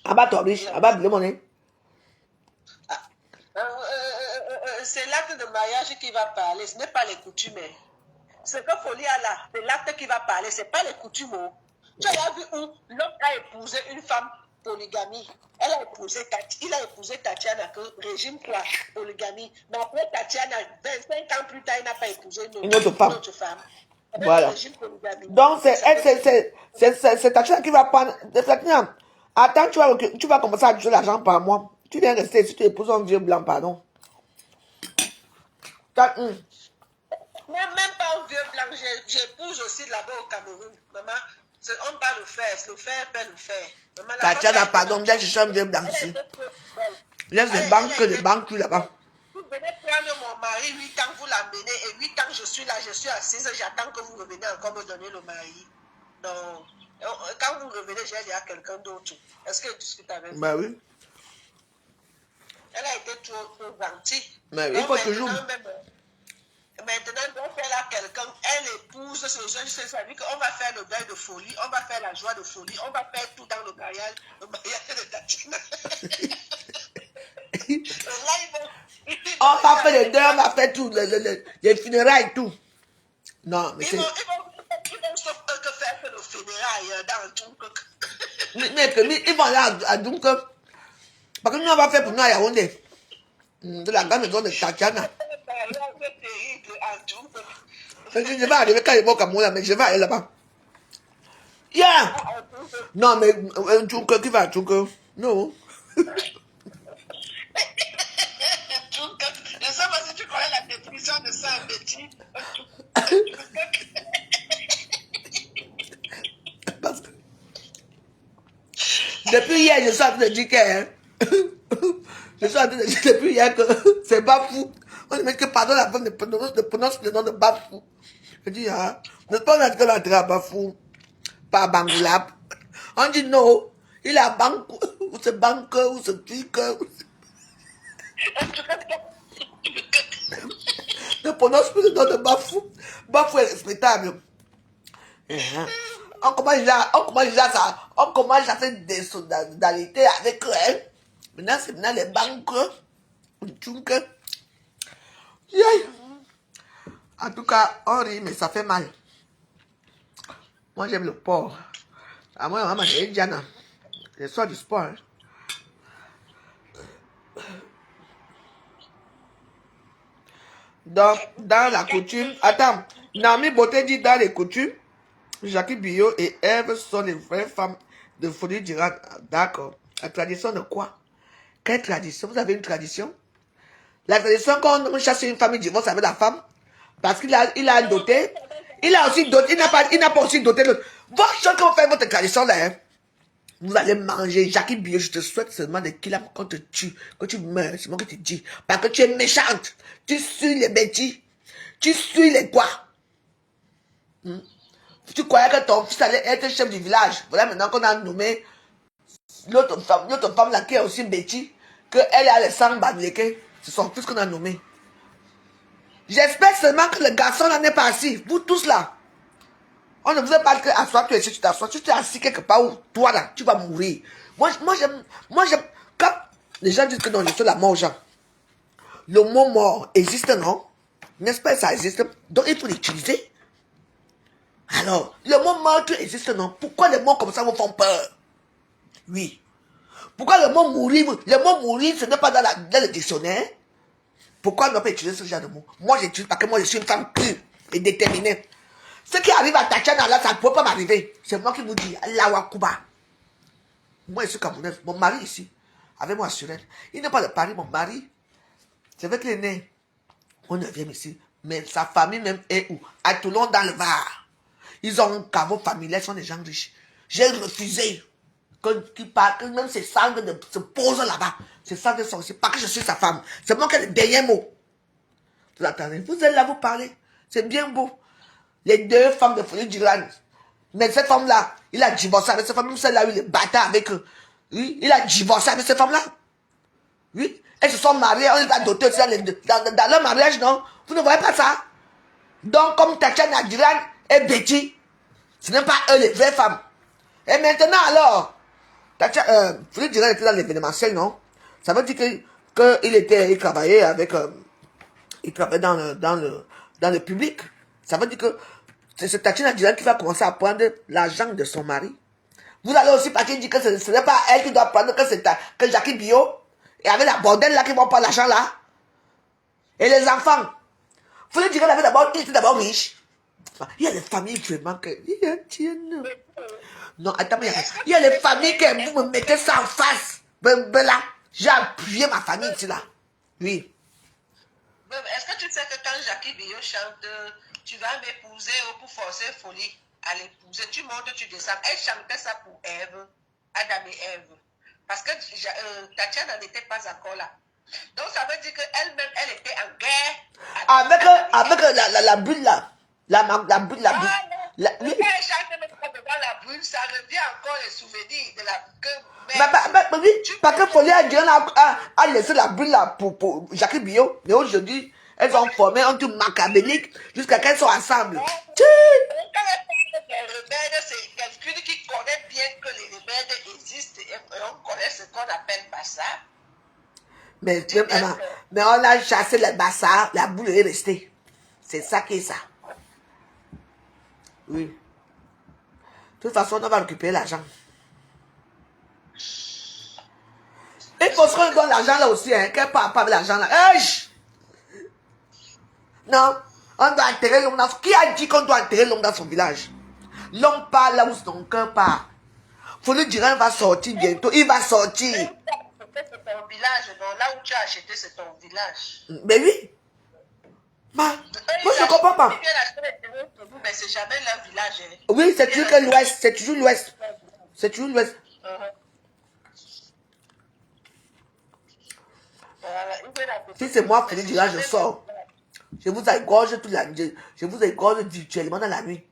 Ah bah toi riche, ah bah blé monnaie. C'est l'acte de mariage qui va parler, ce n'est pas les coutumes. Ce que Folie a là, c'est l'acte qui va parler, ce n'est pas les coutumes. Tu as vu où l'homme a épousé une femme polygamie. Il a épousé Tatiana, que régime quoi, polygamie. Mais après Tatiana, 25 ans plus tard, il n'a pas épousé une autre femme. Voilà. Donc c'est Tatiana qui va prendre. Attends, tu vas commencer à toucher l'argent par mois. Tu viens rester si tu épouses un vieux blanc, pardon. Même pas un vieux blanc, j'épouse aussi là-bas au Cameroun. Maman, on va le faire peut le faire. Tatiana, pardon, viens chercher un vieux blanc ici. Laisse les banques là-bas. Vous venez prendre mon mari, 8 ans, vous l'amenez, et 8 ans, je suis là, je suis assise, j'attends que vous reveniez encore me donner le mari. Non. Quand vous revenez, j'ai dit à quelqu'un d'autre. Est-ce que tu discutes avec vous? Bah oui. Elle a été trop gentille. Mais il faut toujours. Maintenant, on fait là quelqu'un, elle épouse ce jeune, c'est-à-dire qu'on va faire le deuil de Folie, on va faire la joie de Folie, on va faire tout dans le mariage de Tatiana. On va faire les deuils, on va faire tout, les funérailles et tout. Non, mais c'est... Ils vont que faire que le funérailles dans le Dunk. Mais ils vont aller à Dunk. Parce que nous, on va faire pour nous à Yaoundé. De la grande maison de Tatiana. Je vais arriver quand il va au Cameroun, mais je vais aller là-bas. Yeah! Non, mais un Dunk qui va à Dunk. Non. Je sais pas si tu connais la définition de ça, Betty. Depuis hier, je suis en train de dire que... Je suis en train de dire depuis hier que c'est Bafou. On ne met que pardon la femme de prononce le nom de Bafou. Je dis, ah, n'est-ce pas on a l'entrée à Bafou, pas à Bangoulap. On dit non, il est à Banque, ou c'est Banque, ou c'est Tique. Ne prononce plus le nom de Bafou. Bafou est respectable. on commence déjà ça, on commence à faire des solidarités avec eux. Hein. Maintenant, c'est maintenant les banques, les tchouks. Yeah. En tout cas, on rit, mais ça fait mal. Moi, j'aime le porc. À moi, maman, j'ai Diana. Je sors du sport. Hein. Dans la coutume, attends, Nami Beauté dit dans les coutumes, Jackie Billot et Ève sont les vraies femmes de Folie Durand. D'accord. La tradition de quoi? Quelle tradition? Vous avez une tradition? La tradition quand on chasse une famille divorce avec la femme, parce qu'il a doté, il a aussi doté, il n'a pas aussi doté l'autre. Votre chose que vous faites votre tradition là, hein, vous allez manger. Jackie Billot, je te souhaite seulement de qu'il a quand te tue, quand tu meurs, c'est moi qui te dis. Parce que tu es méchante. Tu suis les bêtis. Tu suis les quoi? Tu croyais que ton fils allait être chef du village. Voilà maintenant qu'on a nommé l'autre femme là qui est aussi bêtise, qu'elle a les sangs badléqués. C'est son fils qu'on a nommé. J'espère seulement que le garçon n'en est pas assis. vous tous là. On ne vous a pas dit qu'asseoir, tu es ici, tu t'assois. Tu t'es assis quelque part où toi là, tu vas mourir. Moi j'aime. Quand les gens disent que non, je suis la mort aux gens. Le mot mort existe, non? N'est-ce pas, ça existe? Donc il faut l'utiliser. Alors, le mot mort existe, non? Pourquoi les mots comme ça vous font peur? Oui. Pourquoi le mot mourir, ce n'est pas dans le dictionnaire? Pourquoi on ne peut pas utiliser ce genre de mot? Moi, j'utilise parce que moi, je suis une femme pure et déterminée. Ce qui arrive à Tatiana, là, ça ne peut pas m'arriver. C'est moi qui vous dis, Allah Wakuba. Moi, je suis camerounaise. Mon mari ici, avec moi sur elle. Il n'est pas de Paris, mon mari. C'est vrai qu'il est né au 9e ici. Mais sa famille même est où? À Toulon, dans le Var. Ils ont un caveau familial, ils sont des gens riches. J'ai refusé que même ses cendres se posent là-bas. Ses cendres sont aussi. Pas que je suis sa femme. C'est moi qui ai le dernier mot. Vous attendez, vous êtes là, vous parlez. C'est bien beau. Les deux femmes de Folie Durand. Mais cette femme-là, il a divorcé avec cette femme. Celle-là, il est bâtard avec eux. Oui, il a divorcé avec cette femme-là. Oui, elles se sont mariées, on les a dotées aussi dans leur mariage, non? Vous ne voyez pas ça? Donc, comme Tatiana Durand et Betty, ce n'est pas eux les vraies femmes. Et maintenant, alors, Folie Durand était dans l'événementiel, non? Ça veut dire qu'il travaillait avec, il travaillait dans le public. Ça veut dire que c'est Tatiana Durand qui va commencer à prendre l'argent de son mari. Vous allez aussi pas qu'il dit que ce n'est pas elle qui doit prendre, que Jackie Billot, et avec la bordelle là qui vont prendre l'argent là. Et les enfants. Faut le dire qu'il était d'abord riche. Il y a les familles vraiment que. Non, attends, il y a les familles que vous me mettez ça en face. Ben là, j'ai appuyé ma famille ici là. Oui. Est-ce que tu sais que quand Jackie Billot chante, tu vas m'épouser pour forcer Folie à l'épouser, tu montes, tu descends. Elle chantait ça pour Ève, Adam et Ève. Parce que Tatiana n'était pas encore là. Donc ça veut dire qu'elle-même, elle était en guerre. Avec la bulle là. La bulle. Oui. Elle chante même pas devant la bulle, ça revient encore les souvenirs de la... Oui, parce que Folie a laissé la bulle là pour Jackie Billot. Mais aujourd'hui, elles ont formé un truc macabélique jusqu'à qu'elles soient ensemble. Les rebelles, c'est quelqu'un qui connaît bien que les rebelles existent et on connaît ce qu'on appelle Bassard. Mais on a chassé les Bassards, la boule est restée. C'est ça qui est ça. Oui. De toute façon, on va récupérer l'argent. Il faut qu'on donne l'argent là aussi, hein. Qu'elle part pas avec l'argent là. Hey! Non, on doit enterrer l'homme dans... Qui a dit qu'on doit enterrer l'homme dans son village? L'homme part là où son cœur part. Folie Durand va sortir bientôt. Il va sortir. C'est ton village, non? Là où tu as acheté, c'est ton village. Mais oui. Moi, je ne comprends pas. Ils viennent acheter les terrains pour vous, mais c'est jamais leur village. Hein. Oui, c'est toujours que l'Ouest. C'est toujours l'Ouest. C'est toujours l'Ouest. Si c'est moi, Folie Durand, je sors. Je vous égorge toute la nuit. Je vous égorge virtuellement dans la nuit.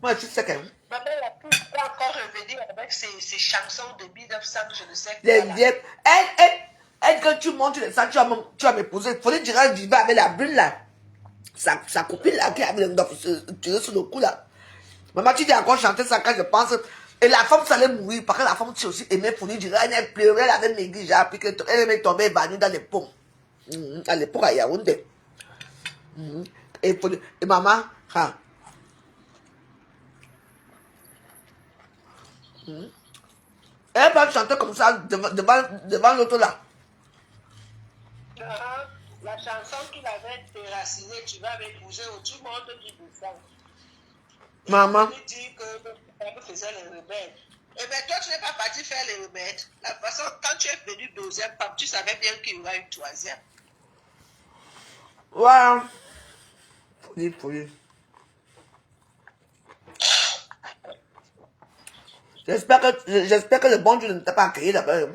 Moi, je sais quand même. Maman, la pousse va encore revenir avec ses chansons de 1900, je ne sais Les quoi. vieilles. Elle, quand tu montes les sangs, tu vas m'épouser. Folie Durand vivait avec la bulle là. sa copine là qui avait le tiré sur le cou là. Maman, tu dis encore chanter ça quand je pense. Et la femme, ça allait mourir. Parce que la femme, tu aussi aimait pour lui dire, elle pleurait, elle avait maigri, j'ai appris qu'elle aimait tomber évanouie dans les pommes. À l'époque, à Yaoundé. Et maman, elle va chanter comme ça devant l'autre là. La chanson qu'il avait déracinée, tu vas m'épouser, tout le monde dit de ça. Maman. Il dit que elle faisait les remèdes. Eh bien, toi, tu n'es pas parti faire les remèdes. La façon, quand tu es venu deuxième femme, tu savais bien qu'il y aura une troisième. Ouais. Folie. J'espère que le bon Dieu ne t'a pas accueilli là-bas.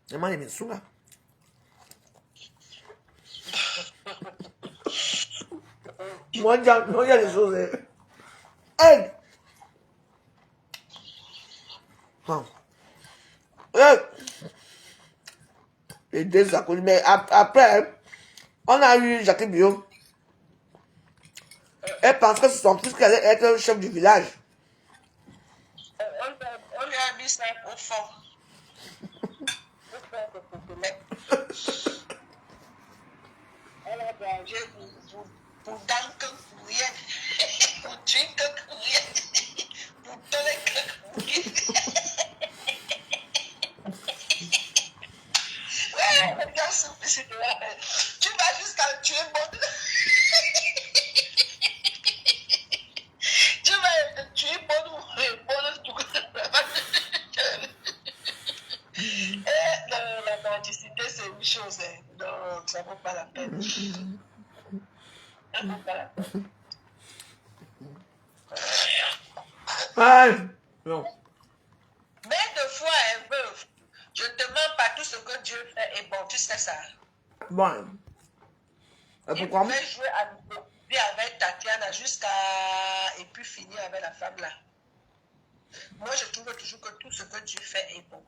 Vraiment, il est sous là. Moi, il y a des choses. Hey! Et deux à côté. Mais après, on a eu Jacques Bio. Elle pense que c'est son fils qui allait être chef du village. On lui a mis ça au fond. Elle a mangé pour danker pour rien, pour drinker pour rien, pour donner pour rien. Ouais, regarde ce petit là. Tu vas jusqu'à tuer bon. Tu vas tuer bon la mendicité, c'est une chose. Donc, ça ne vaut pas la peine. Ça ne vaut pas la peine. Non. Mais de fois, veuve, je ne te mens pas, tout ce que Dieu fait est bon, tu sais ça. Bon. Il pouvait jouer avec Tatiana jusqu'à... et puis finir avec la femme là. Moi, je trouve toujours que tout ce que Dieu fait est bon.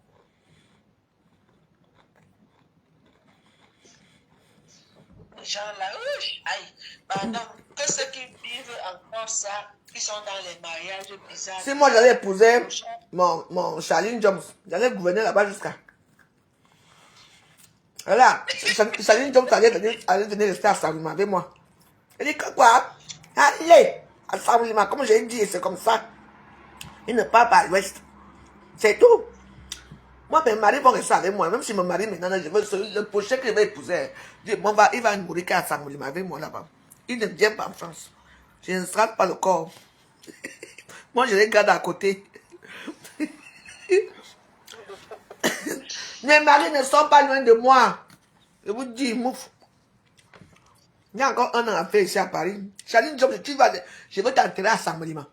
Les gens là, aïe, pardon, que ceux qui vivent encore ça, qui sont dans les mariages bizarres. Si moi j'allais épouser mon Charline Jones, j'allais gouverner là-bas jusqu'à. Voilà, Charline Jones allait venir rester à Saint-Louis avec moi. Elle dit quoi? Allez, à Saint-Louis, comme j'ai dit, c'est comme ça. Il ne part pas à l'ouest. C'est tout. Moi, mes maris vont rester avec moi. Même si mon mari, maintenant, je veux le prochain que je vais épouser, il va mourir qu'à Saint-Louis avec moi là-bas. Il ne vient pas en France. Je ne strate pas le corps. Moi, je les garde à côté. Mes maris ne sont pas loin de moi. Je vous dis, mouf. Il y a encore un an à faire ici à Paris. Charline Job, je veux t'enterrer à Saint-Molima.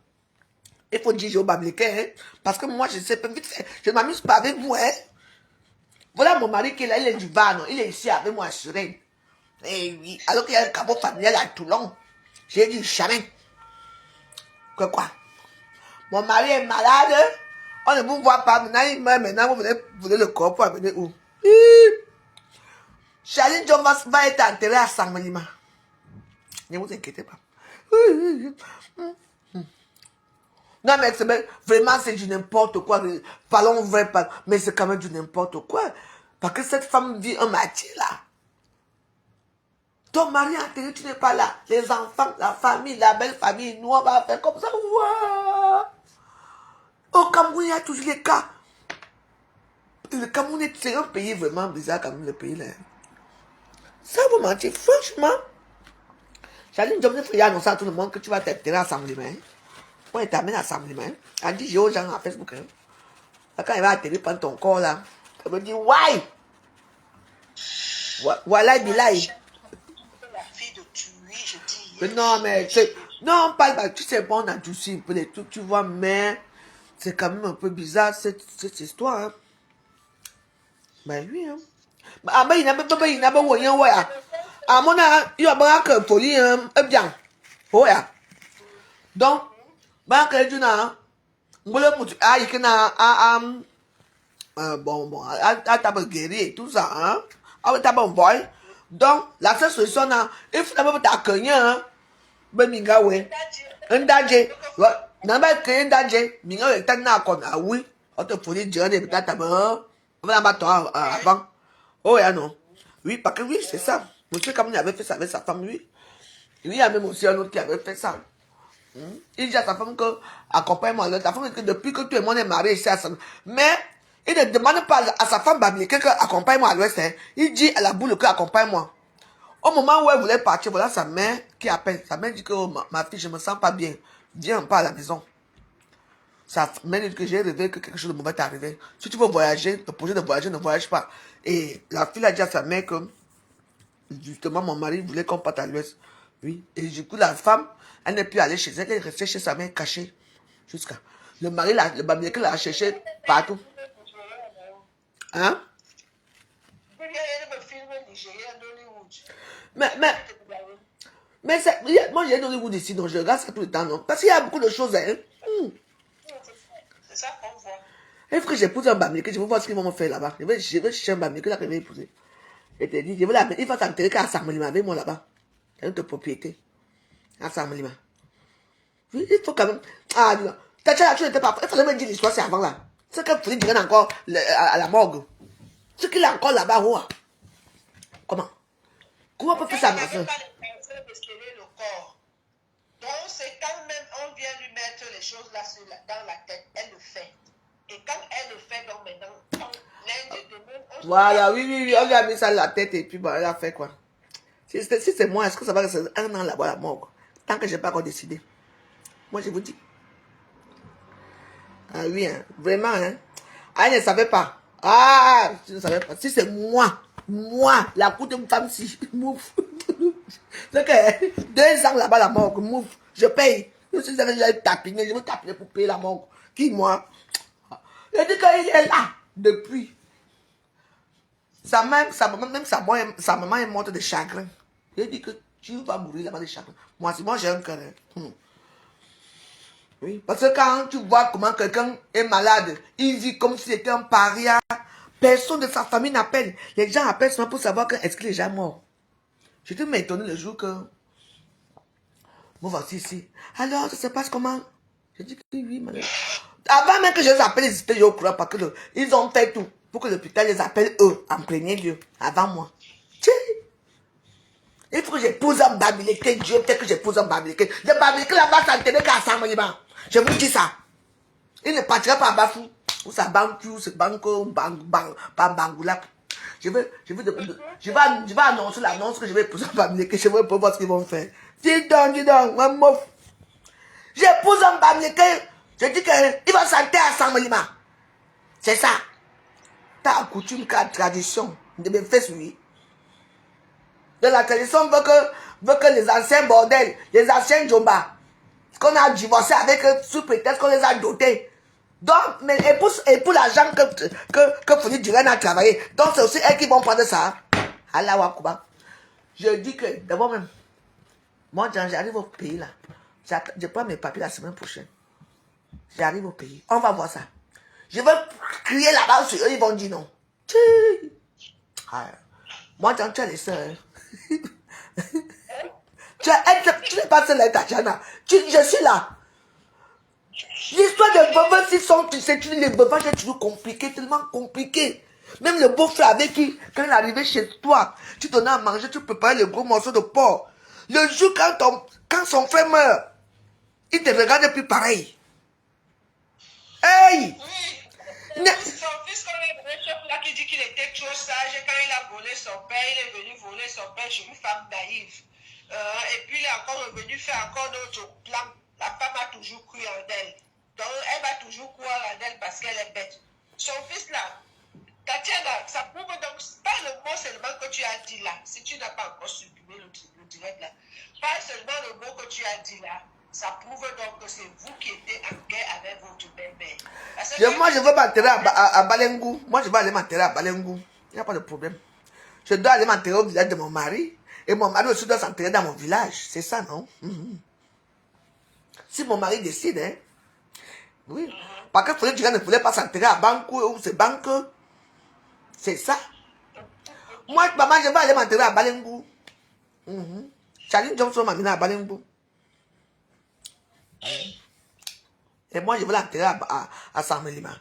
Il faut dire au Bamléquin, hein, parce que moi, je sais pas vite fait. Je ne m'amuse pas avec vous, hein. Voilà mon mari qui est là, il est du bas, non. Il est ici avec moi à Suresnes. Et oui, alors qu'il y a un cabot familial à Toulon. J'ai dit jamais. Que quoi? Mon mari est malade. On ne vous voit pas. Maintenant, il meurt. Maintenant, vous voulez le corps pour amener où? Charline John va être enterré à Saint-Molima. Ne vous inquiétez pas. Non, mais vraiment, c'est du n'importe quoi. Parlons vrai, mais c'est quand même du n'importe quoi. Parce que cette femme vit un martyr là. Ton mari enterré, tu n'es pas là. Les enfants, la famille, la belle famille, nous, on va faire comme ça. Wow. Au Cameroun, il y a toujours les cas. Le Cameroun, c'est un pays vraiment bizarre, comme le pays là. Ça vous mentir, franchement. Charline Job, il y a annoncé à tout le monde que tu vas t'enterrer à Saint-Limin. Ouais, t'amènes à Saint-Limin. Elle dit, j'ai aux gens à Facebook. Hein. Quand il va atterrir par ton corps là, elle me dit, why? Voilà, Bilay. Mais non, mais non, on parle pas, tu sais, bon, on a adouci un peu les trucs, tu vois, mais c'est quand même un peu bizarre cette histoire. Hein. Ben oui, hein. Ah, ben il n'a pas rien, ouais. Ah, mon a, il y a pas que folie, bien. Ouais. Donc, ben, que tu n'as, il y a bon, à table guéri et tout ça, hein. Ah, t'as bon boy. Donc, la seule solution, il faut d'abord t'accueillir. Ben, minga, ouais. Un danger. Non, mais créer un danger. Minga, est un accord. Ah oui. On te fournit dire des bêtas d'abord. On va battre avant. Oh, yeah, non. Oui, parce que oui, c'est ça. Monsieur Cameroun avait fait ça avec sa femme, oui. Oui, il y a même aussi un autre qui avait fait ça. Il dit à sa femme que, accompagne-moi. Ta femme, que depuis que tout le monde est marié ici à sa... Mais, il ne demande pas à sa femme babylonienne que accompagne-moi à l'ouest. Hein. Il dit à la boule que accompagne-moi. Au moment où elle voulait partir, voilà sa mère qui appelle. Sa mère dit que oh, ma fille, je me sens pas bien. Viens pas à la maison. Sa mère dit que j'ai rêvé que quelque chose de mauvais t'est arrivé. Si tu veux voyager, le projet de voyager ne voyage pas. Et la fille a dit à sa mère que justement mon mari voulait qu'on parte à l'ouest. Oui. Et du coup, la femme, elle n'est plus allée chez elle, elle est restée chez sa mère cachée. Jusqu'à. Le mari, le babylonien l'a cherché partout. Hein? Mais, moi j'ai donné Hollywood ici, donc je regarde ça tout le temps, non? Parce qu'il y a beaucoup de choses, hein. C'est ça qu'on voit. Il faut que j'épouse un bamileke, je veux voir ce qu'ils vont me faire là-bas. Je vais chercher un bamileke là que je vais épouser. Je te dis, je veux il va s'enterrer qu'à Samelima avec moi là-bas. C'est une propriété. À Samelima. Oui, il faut quand même. Ah, non. Ta tchèque, tu n'étais pas. Il fallait me dire l'histoire, c'est avant là. C'est qu'il faut dire encore à la morgue. Ce qu'il a encore là-bas, où? Comment? Comment on peut faire ça, ma soeur? Donc, c'est quand même on vient lui mettre les choses là dans la tête, elle le fait. Et quand elle le fait, donc maintenant, l'un des deux, voilà, oui, on lui a mis ça dans la tête et puis bah, elle a fait quoi? Si c'est moi, est-ce que ça va rester un an là-bas à la morgue? Tant que je n'ai pas encore décidé. Moi, je vous dis. Ah oui, hein, vraiment, hein. Ah, elle ne savait pas. Ah, je ne savais pas. Si c'est moi, la cour d'une femme, si, mouf. C'est que 2 ans là-bas, la morgue, mouf. Je paye. Je suis déjà tapiné, je veux tapiner pour payer la morgue. Qui, moi? Je dis qu'il est là, depuis. Sa maman est morte de chagrin. Je dis que tu vas mourir là-bas de chagrin. Moi j'ai un cœur. Oui, parce que quand tu vois comment quelqu'un est malade, il vit comme s'il était un paria. Personne de sa famille n'appelle. Les gens appellent seulement pour savoir que est-ce qu'il est déjà mort. J'étais m'étonné le jour que me voici ici. Alors, ça se passe comment? Je dis que oui, madame. Avant même que je les appelle, ils étaient au courant parce que ils ont fait tout pour que l'hôpital les appelle eux en premier lieu, avant moi. Tchè. Il faut que j'épouse un bamileke, Dieu peut-être que j'épouse un bamileke. Le bamileke là-bas, ça ne tenait qu'à Saint-Maliban. Je vous dis ça. Il ne partira pas à Bafou. Ou ça banque, ou c'est banque, pas Bangoula. Je vais annoncer l'annonce que je vais épouser un bamileke. Je vais voir ce qu'ils vont faire. Dis donc, moi, mouf. J'épouse un bamileke. Je dis qu'il va s'enterrer à Saint-Maliban. C'est ça. Ta coutume, ta tradition. De me faire suivre. De la tradition veut que les anciens bordels, les anciens Djomba, qu'on a divorcé avec eux sous prétexte qu'on les a dotés. Donc, mais et pour l'argent que Founi Duren a travaillé. Donc, c'est aussi elles qui vont prendre ça. Allah Wakuba. Je dis que, d'abord même, moi, j'arrive au pays là. Je prends mes papiers la semaine prochaine. J'arrive au pays. On va voir ça. Je vais crier là-bas sur eux, ils vont dire non. Ah. Moi, tu as les sœurs. Tu n'es pas seul avec ta Tchana. Je suis là. L'histoire des veuvins, si sont, tu sais, les veuvins, c'est toujours compliqué, tellement compliqué. Même le beau-frère avec qui, quand il est arrivé chez toi, tu donnais à manger, tu préparais le gros morceau de porc. Le jour quand son frère meurt, il te regarde plus pareil. Hey! Oui. Son fils, quand il est chef là qui dit qu'il était trop sage, quand il a volé son père, il est venu voler son père chez une femme naïve. Et puis il est encore revenu faire encore d'autres plans. La femme a toujours cru en elle. Donc elle va toujours croire en elle parce qu'elle est bête. Son fils là, Tatiana, ça prouve donc pas le mot seulement que tu as dit là. Si tu n'as pas encore supprimé le direct là, pas seulement le mot que tu as dit là. Ça prouve donc que c'est vous qui étiez en guerre avec votre bébé. Moi, je veux m'enterrer à Balengou. Moi, je vais aller m'enterrer à Balengou. Il n'y a pas de problème. Je dois aller m'enterrer au village de mon mari. Et mon mari aussi doit s'enterrer dans mon village. C'est ça, non? Si mon mari décide, hein? Oui. Parce que tu ne voulais pas s'enterrer à Banco ou c'est Banque. C'est ça. Moi, maman, je vais aller m'enterrer à Balengou. Charlie Johnson m'a amené à Balengou. Et moi, je vais l'enterrer à Samelima.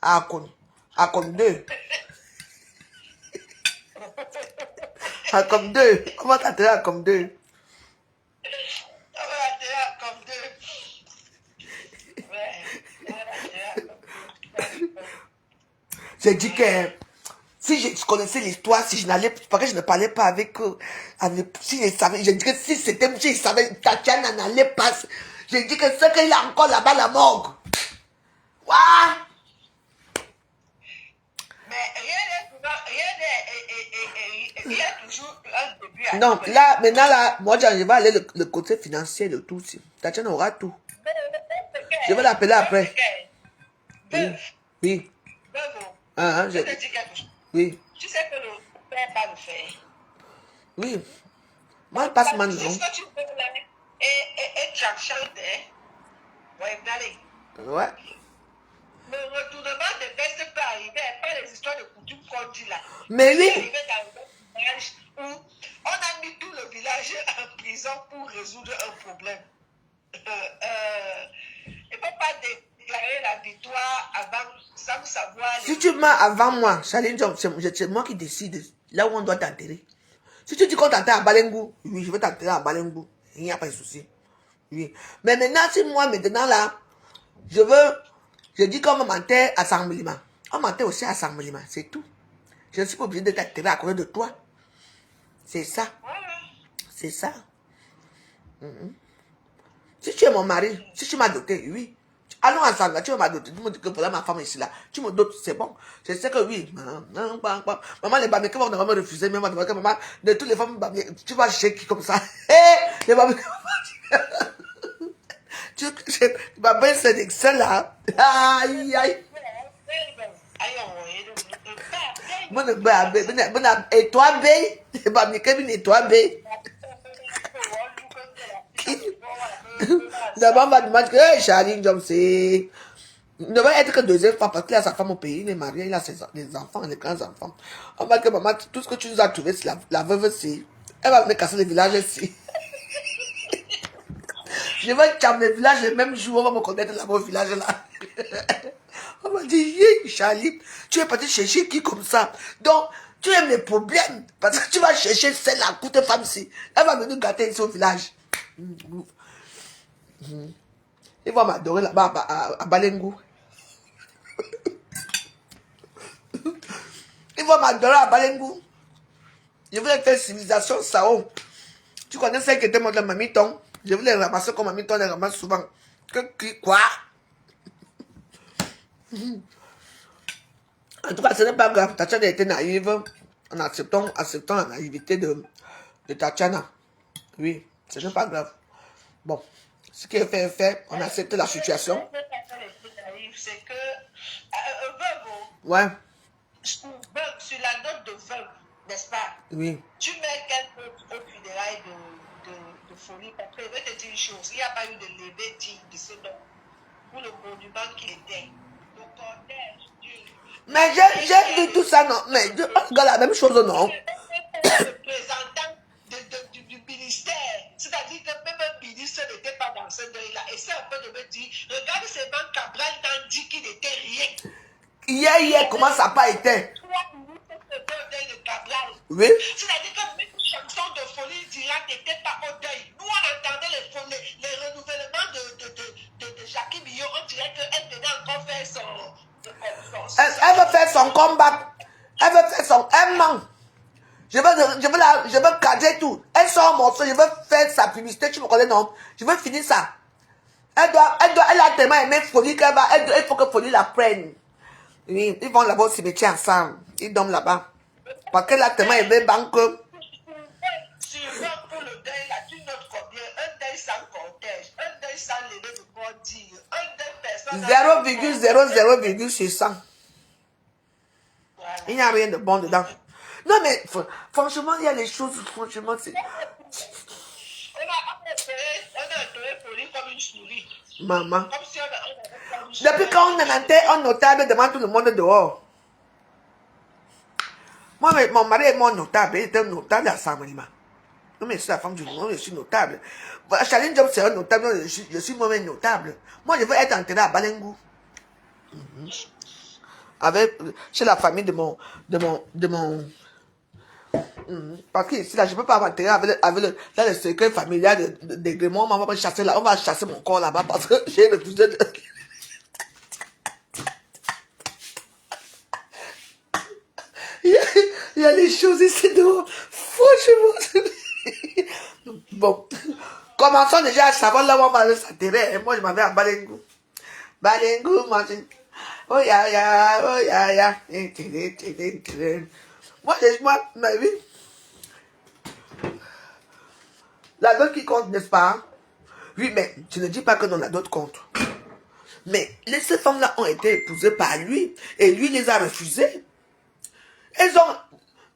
À Akon. À Akon 2. À Akon 2. On va t'enterrer à Akon 2. On va l'enterrer à Akon 2. Ouais. On va l'enterrer à Akon 2. J'ai dit que si je connaissais l'histoire, si je n'allais pas, que je ne parlais pas avec eux, si je savais, je dis que si c'était monsieur, je savais, Tatiana n'allait pas. Je dis que c'est qu'il a encore là-bas la morgue. Waouh! Mais il y a toujours un début à Non, là, maintenant, là, moi, je vais aller le côté financier, le tout. Tatiana aura tout. Je vais l'appeler après. Oui. Je te dis quelque chose. Oui. Tu sais que le père va le faire. Oui. Moi, je passe maintenant. C'est ce que tu veux là. Et tu en chantes, hein. Ouais, allez. Ouais. Le retournement de veste peut arriver, pas les histoires de coutume qu'on dit là. Mais oui. C'est arrivé dans un village où on a mis tout le village en prison pour résoudre un problème. Il ne faut pas déclarer la victoire avant, sans savoir. Si tu mets avant moi, Charlie Job, c'est moi qui décide là où on doit t'enterrer. Si tu dis qu'on t'enterre à Balengou, oui, je vais t'enterrer à Balengou. Il n'y a pas de souci. Oui. Mais maintenant, si moi, maintenant là, je dis qu'on m'enterre à Samelima. On m'enterre aussi à Samelima, c'est tout. Je ne suis pas obligé de t'enterrer à côté de toi. C'est ça. C'est ça. Si tu es mon mari, si tu m'as doté, oui. Allons ensemble, tu m'as doté. Tu me dis que voilà ma femme ici là. Tu me dotes, c'est bon. Je sais que oui. Maman, les babés, comment on va me refuser, mais maman, de toutes les femmes, tu vas chercher qui comme ça. Hé, les babés, tu babés, c'est excellent là. Aïe, aïe. Et toi, bé, et toi, bé. D'abord, on va demander que Charlie Job, c'est. Il ne devrait être que deuxième fois parce qu'il a sa femme au pays, il est marié, il a des enfants, des grands-enfants. On va dire que maman, tout ce que tu nous as trouvé, c'est la veuve, c'est. Elle va venir casser le village ici. Je vais charmer le village le même jour, on va me connaître là-bas au village là. On va dire, Charlie, tu es parti chercher qui comme ça? Donc, tu aimes les problèmes parce que tu vas chercher celle-là, toute femme-ci. Elle va venir gâter ici au village. Il va m'adorer là-bas à Balengou. Il va m'adorer à Balengou. Je voulais faire civilisation Sao. Tu connais celle qui était mon mamiton? Je voulais ramasser comme mamiton, les ramasse souvent. Quoi? En tout cas, ce n'est pas grave. Tatiana était naïve en acceptant la naïveté de Tatiana. Oui, ce n'est pas grave. Bon, ce qui est fait est fait. On a accepté la situation. C'est que ouais. Sur la note de veuve, n'est-ce pas? Oui. Tu mets quelques autres funérailles de folie parce que je vais te dire une chose. Il n'y a pas eu de levée digne de ce nom pour le monument qu'il était. Le cortège, Dieu. Mais j'ai vu tout ça, non? Mais on regarde la même chose, non? Le représentant du ministère, c'est-à-dire que même un ministre n'était pas dans ce deuil-là. Et c'est un peu de me dire, regarde ces banques Cabral t'en dit qu'il n'était rien. Hier, comment ça n'a pas été? 3 minutes de deuil de Cabral. Oui. C'est-à-dire que même une chanson de folie d'Iran n'était pas au deuil. Nous, on entendait les renouvellements de Jackie Millot. On dirait qu'elle venait encore faire son Elle veut faire son comeback. Elle veut faire son aimant. Je veux cadrer tout. Elle sort un morceau, je veux faire sa publicité, tu me connais, non? Je veux finir ça. Elle a tellement aimé Folie qu'elle va, il faut que Folie la prenne. Oui, ils vont là-bas au cimetière ensemble. Ils dorment là-bas. Parce qu'elle a tellement aimé Banque. Sur pour le deuil, là, tu notes combien? Un deuil sans cortège, un deuil sans l'élève de cordir, un deuil personne. 0,00, sur 100. Voilà. Il n'y a rien de bon dedans. Non, mais franchement, il y a les choses, franchement, c'est. On a enterré Folie comme une souris. Maman. Comme si Depuis quand on est notable devant tout le monde dehors. Moi, mon mari est mon notable. Il était un notable à Saint-Marima. Non, mais c'est la femme du monde, je suis notable. Charline Job, c'est un notable. Je suis moi-même notable. Moi, je veux être enterré à Balengou. Avec, chez la famille de mon, parce que ici, là, je ne peux pas m'enterrer dans le secret familial de Grémont. On va chasser là, on va chasser mon corps là-bas parce que j'ai refusé de... Il y a des choses ici dehors. Franchement. Bon. Commençons déjà à savoir là où on va s'enterrer. Moi, je m'avais à Balengou. Balengou, moi, je... Oh ya ya, oh ya ya. Moi, ma vie. La dot qui compte, n'est-ce pas? Oui, mais tu ne dis pas que non, la dot compte. Mais ces femmes-là ont été épousées par lui et lui les a refusées. Elles ont...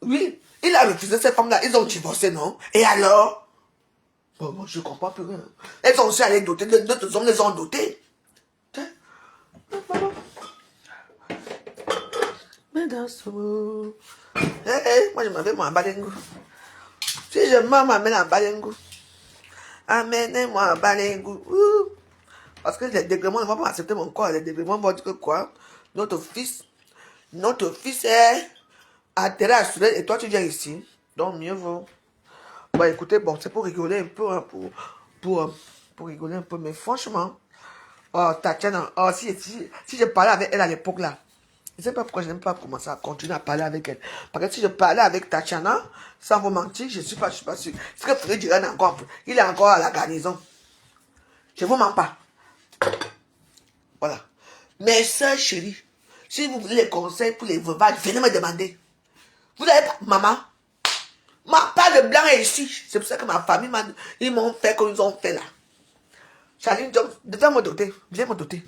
Oui, il a refusé ces femmes-là. Ils ont divorcé, non? Et alors? Bon, moi, je ne comprends plus rien. Elles ont aussi allé doter. D'autres hommes les ont dotés. Mais dans ce mot... moi, je m'avais à Balengou. Si je meurs, m'amène à Balengou. Amenez-moi à Balengou. Parce que les dégrèments ne vont pas accepter mon corps. Les dégrèments vont dire que quoi? Notre fils est enterré à Soleil et toi tu viens ici. Donc mieux vaut. Bon écoutez, bon, c'est pour rigoler un peu, hein, pour rigoler un peu. Mais franchement, oh, Tatiana, oh, si je parlais avec elle à l'époque là, je ne sais pas pourquoi je n'aime pas commencer à continuer à parler avec elle. Parce que si je parlais avec Tatiana, sans vous mentir, je ne suis pas sûr. Ce que Frédéric dirait encore, il est encore à la garnison. Je ne vous mens pas. Voilà. Mes soeurs chéries, si vous voulez les conseils pour les veuvas, venez me demander. Vous n'avez pas, maman, ma part de blanc est ici. C'est pour ça que ma famille, ils m'ont fait comme ils ont fait là. Charline Job, viens me doter. Viens me doter.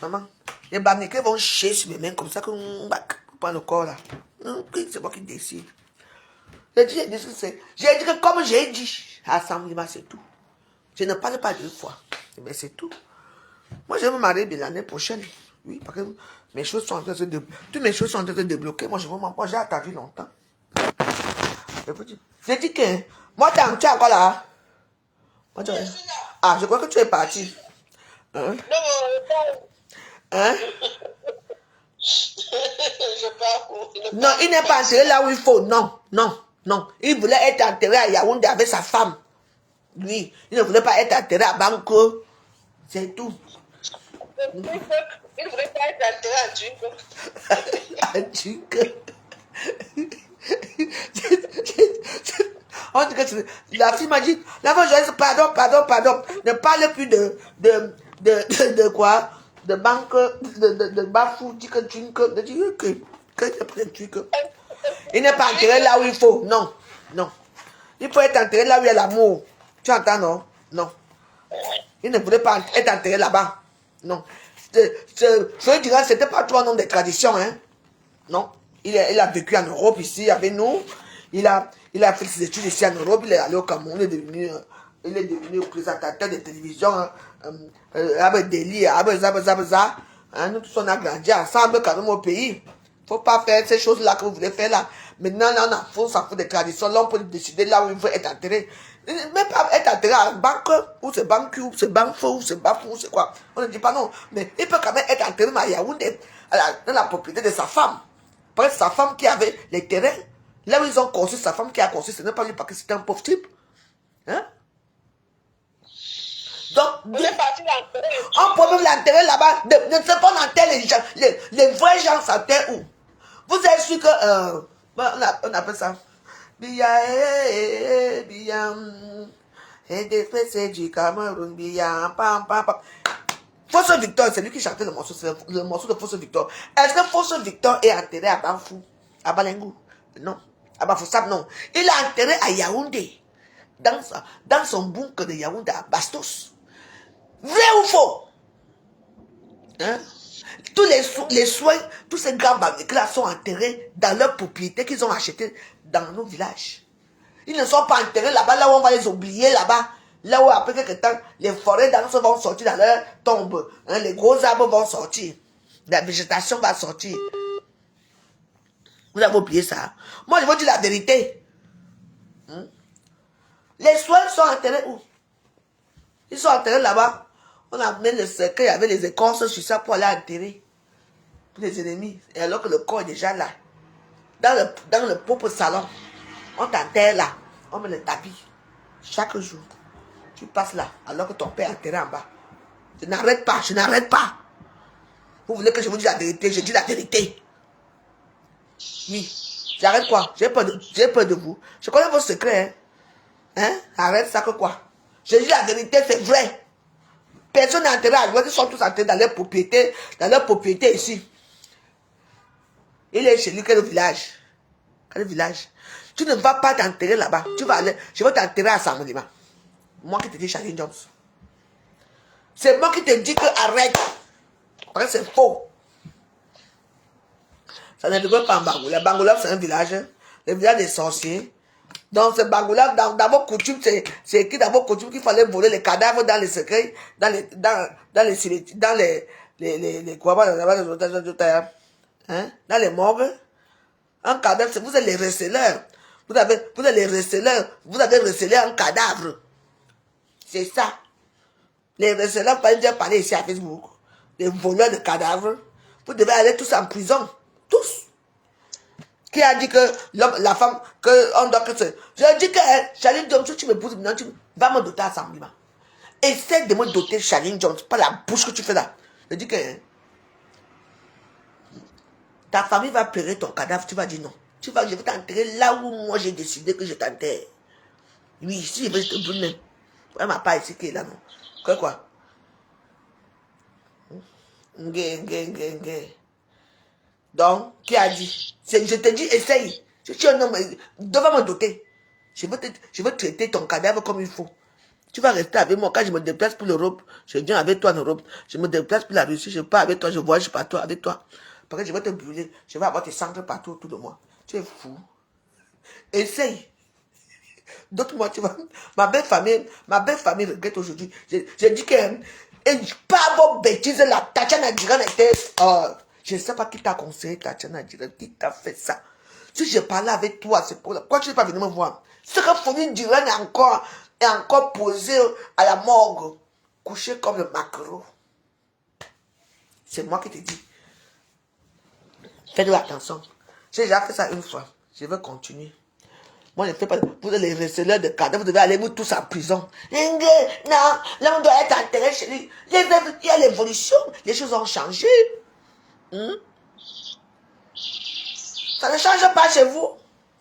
Maman, les bamniqués vont chier sur mes mains comme ça qu'on va prendre le corps là. C'est moi qui décide. J'ai dit que comme j'ai dit, assemblement c'est tout. Je ne parle pas deux fois. Mais c'est tout. Moi, je vais me marier l'année prochaine. Oui, parce que mes choses sont en train de se débloquer. Toutes mes choses sont en train de se débloquer. Moi, je veux m'en j'ai attendu longtemps. J'ai dit que... Moi, tu es encore là. Moi, ah, je crois que tu es parti. Hein? Hein? Non, il n'est pas enterré là où il faut. Non, non, non. Il voulait être enterré à Yaoundé avec sa femme. Lui, il ne voulait pas être enterré à Banco. C'est tout. Il ne voulait pas être enterré à Duc. En tout cas, la fille m'a dit, la journaliste, pardon, ne parle plus de quoi? De banque, de bafou, dit que tu que il n'est pas enterré là où il faut. Non, non. Il faut être enterré là où il y a l'amour. Tu entends, non? Non. Il ne voulait pas être enterré là-bas. Non. Je dirais, c'était pas toi un homme de tradition, hein? Non. Il a vécu en Europe ici avec nous. Il a fait ses études ici en Europe. Il est allé au Cameroun. Il est devenu présentateur de télévision. Avec Deli, nous tous on a grandi ensemble quand même au pays. Faut pas faire ces choses-là que vous voulez faire là. Maintenant, là, on s'en fout des traditions. Là, on peut décider là où il veut être enterré. Même pas être enterré à Banque, ou c'est Banque, ou c'est Banque, ou c'est Bafou, ou c'est quoi. On ne dit pas non. Mais il peut quand même être enterré à Yaoundé, dans la propriété de sa femme. Parce que sa femme qui avait les terrains, là où ils ont construit, sa femme qui a construit, ce n'est pas lui parce que c'était un pauvre type. Hein? Donc, on peut même l'enterrer là-bas. Ne sait pas enterrer les gens. Les vrais gens s'enterrent où? Vous êtes sûr que... on appelle ça... Bia, Bia... Et des c'est du Cameroun, Bia... Pam, pam, pam. Fosso Victor, c'est lui qui chantait le morceau. C'est le morceau de Fosso Victor. Est-ce que Fosso Victor est enterré à Banfou? À Balengou? Non. À Bafoussab, non. Il est enterré à Yaoundé. Dans son bunker de Yaoundé à Bastos. Vrai ou faux? Hein? Tous les soins, tous ces grands barbecues-là sont enterrés dans leur propriété qu'ils ont acheté dans nos villages. Ils ne sont pas enterrés là-bas, là où on va les oublier, là-bas. Là où après quelques temps, les forêts d'anse vont sortir dans leur tombe. Hein? Les gros arbres vont sortir. La végétation va sortir. Vous avez oublié ça. Moi, je vous dis la vérité. Les soins sont enterrés où? Ils sont enterrés là-bas. On a mis le cercueil avec les écorces sur ça pour aller enterrer. Pour les ennemis. Et alors que le corps est déjà là. Dans le propre salon. On t'enterre là. On met le tapis. Chaque jour. Tu passes là. Alors que ton père est enterré en bas. Je n'arrête pas. Je n'arrête pas. Vous voulez que je vous dise la vérité? Je dis la vérité. Oui. J'arrête quoi? J'ai peur de vous. Je connais vos secrets. Hein? Arrête ça que quoi? Je dis la vérité, c'est vrai. Personne n'est enterré à Louette. Ils sont tous enterrés dans leur propriété ici. Il est chez lui, quel village? Quel village? Tu ne vas pas t'enterrer là-bas. Tu vas aller. Je vais t'enterrer à Samolima. Moi qui te dis Charlie Jones. C'est moi qui te dis que arrête. Parce que c'est faux. Ça ne rigole pas en Bangoula. Bangoula, c'est un village. Le village des sorciers. Donc, ce Bangoula, dans vos coutumes, c'est écrit dans vos coutumes qu'il fallait voler les cadavres dans les secrets, dans les morgues. Un cadavre, vous êtes les receleurs. Vous êtes les receleurs. Vous avez recelé un cadavre. C'est ça. Les receleurs, vous pouvez parler ici à Facebook. Les voleurs de cadavres. Vous devez aller tous en prison. Tous. Qui a dit que la femme, on doit que c'est. Je dis que Charline Jones, tu me pousses, tu vas me doter à Samblima. Essaie de me doter Charline Jones, pas la bouche que tu fais là. Je dis que ta famille va pleurer ton cadavre, tu vas dire non. Je vais t'enterrer là où moi j'ai décidé que je t'enterre. Oui, ici, je vais te brûler. Elle m'a pas ici qui est là, non. Quoi? Donc, qui a dit? Je te dis, essaye. Je suis un homme, devant me doter. Je veux traiter ton cadavre comme il faut. Tu vas rester avec moi. Quand je me déplace pour l'Europe, je viens avec toi en Europe. Je me déplace pour la Russie, je pars avec toi, je voyage partout avec toi. Parce que je vais te brûler. Je vais avoir tes cendres partout autour de moi. Tu es fou. Essaye. D'autres-moi, tu vois. Ma belle famille regrette aujourd'hui. Je dis que, et pas vos bêtises, la Tatiana Diran était, je ne sais pas qui t'a conseillé, Tatiana Diran, qui t'a fait ça. Si je parlais avec toi, c'est pour là. Pourquoi tu n'es pas venu me voir? C'est que Fournier Diran est encore posé à la morgue, couché comme le maquereau. C'est moi qui te dis. Faites-le attention. J'ai déjà fait ça une fois. Je vais continuer. Moi, je ne fais pas. Vous êtes les receleurs de cadavres, vous devez aller vous tous en prison. Non, là, on doit être enterré chez lui. Il y a l'évolution, les choses ont changé. Ça ne change pas chez vous.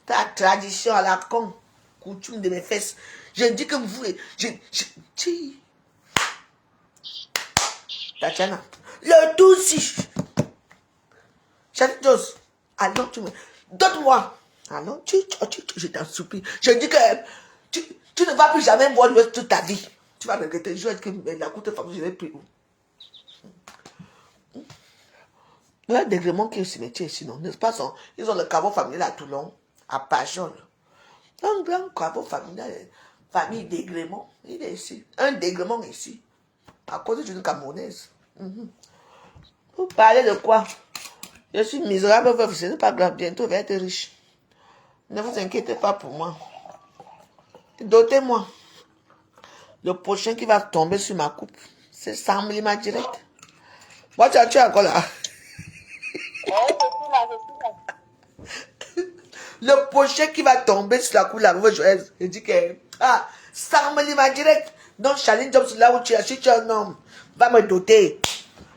C'est la tradition à la con, coutume de mes fesses. Je dis que vous. Tatiana, le tout si. Charlie Jones, allons, donne-moi. Alors, je t'en supplie. Je dis que tu ne vas plus jamais voir l'Ouest toute ta vie. Tu vas regretter. Je vais dire que la courte femme, je l'ai pris où? Il y a des Dégremont qui est au cimetière ici, non? N'est-ce pas? Ils ont le caveau familial à Toulon, à Pajol. Un grand caveau familial, famille Dégremont. Il est ici. Un Dégremont ici. À cause d'une Camerounaise. Vous parlez de quoi? Je suis misérable, ce n'est pas grave. Bientôt, je vais être riche. Ne vous inquiétez pas pour moi. Dotez-moi. Le prochain qui va tomber sur ma coupe, c'est Samblima direct. Moi, tu es encore là. Le prochain qui va tomber sur la coupe, la mauvaise joyeuse, je dis que, Samblima direct. Donc, Charline Jones, là où tu es, si tu es un homme, va me doter.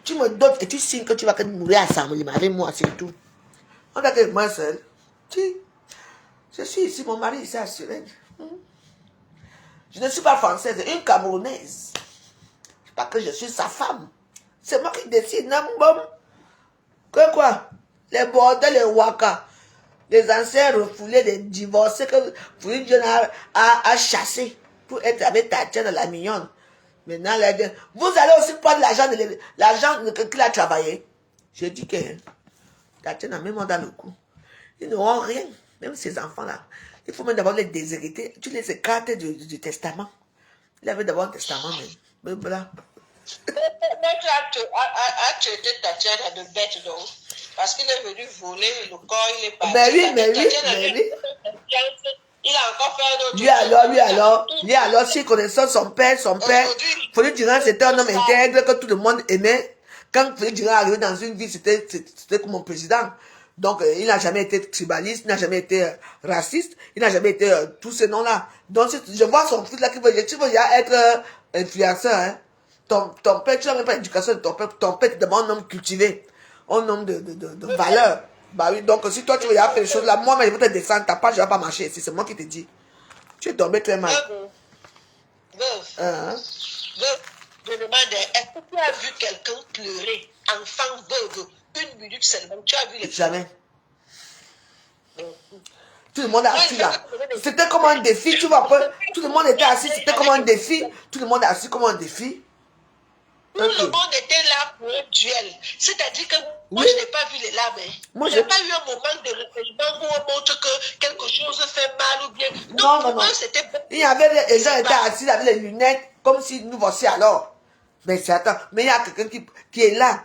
Tu me dotes et tu signes que tu vas mourir à Samblima avec moi, c'est tout. On a que moi seul. Je suis ici, mon mari ici à Suresnes. Je ne suis pas française, une Camerounaise. Parce que je suis sa femme. C'est moi qui décide, non, bon. Quoi? Les bordels, les waka, les anciens refoulés, les divorcés que Fournier Diran a chassés pour être avec Tatiana la mignonne. Maintenant, vous allez aussi prendre l'argent qu'il a travaillé. Je dis que Tatiana, même dans le coup, ils n'auront rien. Même ces enfants-là, il faut même d'abord les déshériter. Tu les écartes du testament. Il avait d'abord un testament, mais voilà. Maître a traité Tatiana de bête, donc. Parce qu'il est venu voler le corps, il est parti. Mais oui, mais oui, mais oui. Il a encore fait un autre Lui alors, s'il connaissait son père, Foli Durand, c'était un homme intègre que tout le monde aimait. Quand Foli Durand est arrivé dans une vie, c'était comme mon président. Donc, il n'a jamais été tribaliste, il n'a jamais été raciste, il n'a jamais été tous ces noms-là. Donc, je vois son fils là qui veut être influenceur. Hein. Ton père, tu n'as même pas l'éducation de ton père. Ton père, c'est d'abord un homme cultivé, un homme de valeur. Bah oui, donc si toi tu veux y faire les choses là, moi, mais je vais te descendre, ta page ne va pas marcher ici, c'est moi qui te dis. Tu es tombé très mal. Veuve, je demande, est-ce que tu as vu quelqu'un pleurer, enfant veuve, une minute seulement, tu as vu les Jamais. Tout le monde est assis là. C'était comme un défi, tu vois. Tout le monde était assis, c'était comme un défi. Tout le monde est assis comme un défi. Tout le monde était là pour un duel. C'est-à-dire que moi, je n'ai pas vu les larmes. Moi, je n'ai pas eu un moment de recueillement où on montre que quelque chose fait mal ou bien. Non, non, non. C'était... Il y avait les gens étaient assis avec les lunettes, comme si nous voici alors. Mais c'est attends, mais il y a quelqu'un qui est là.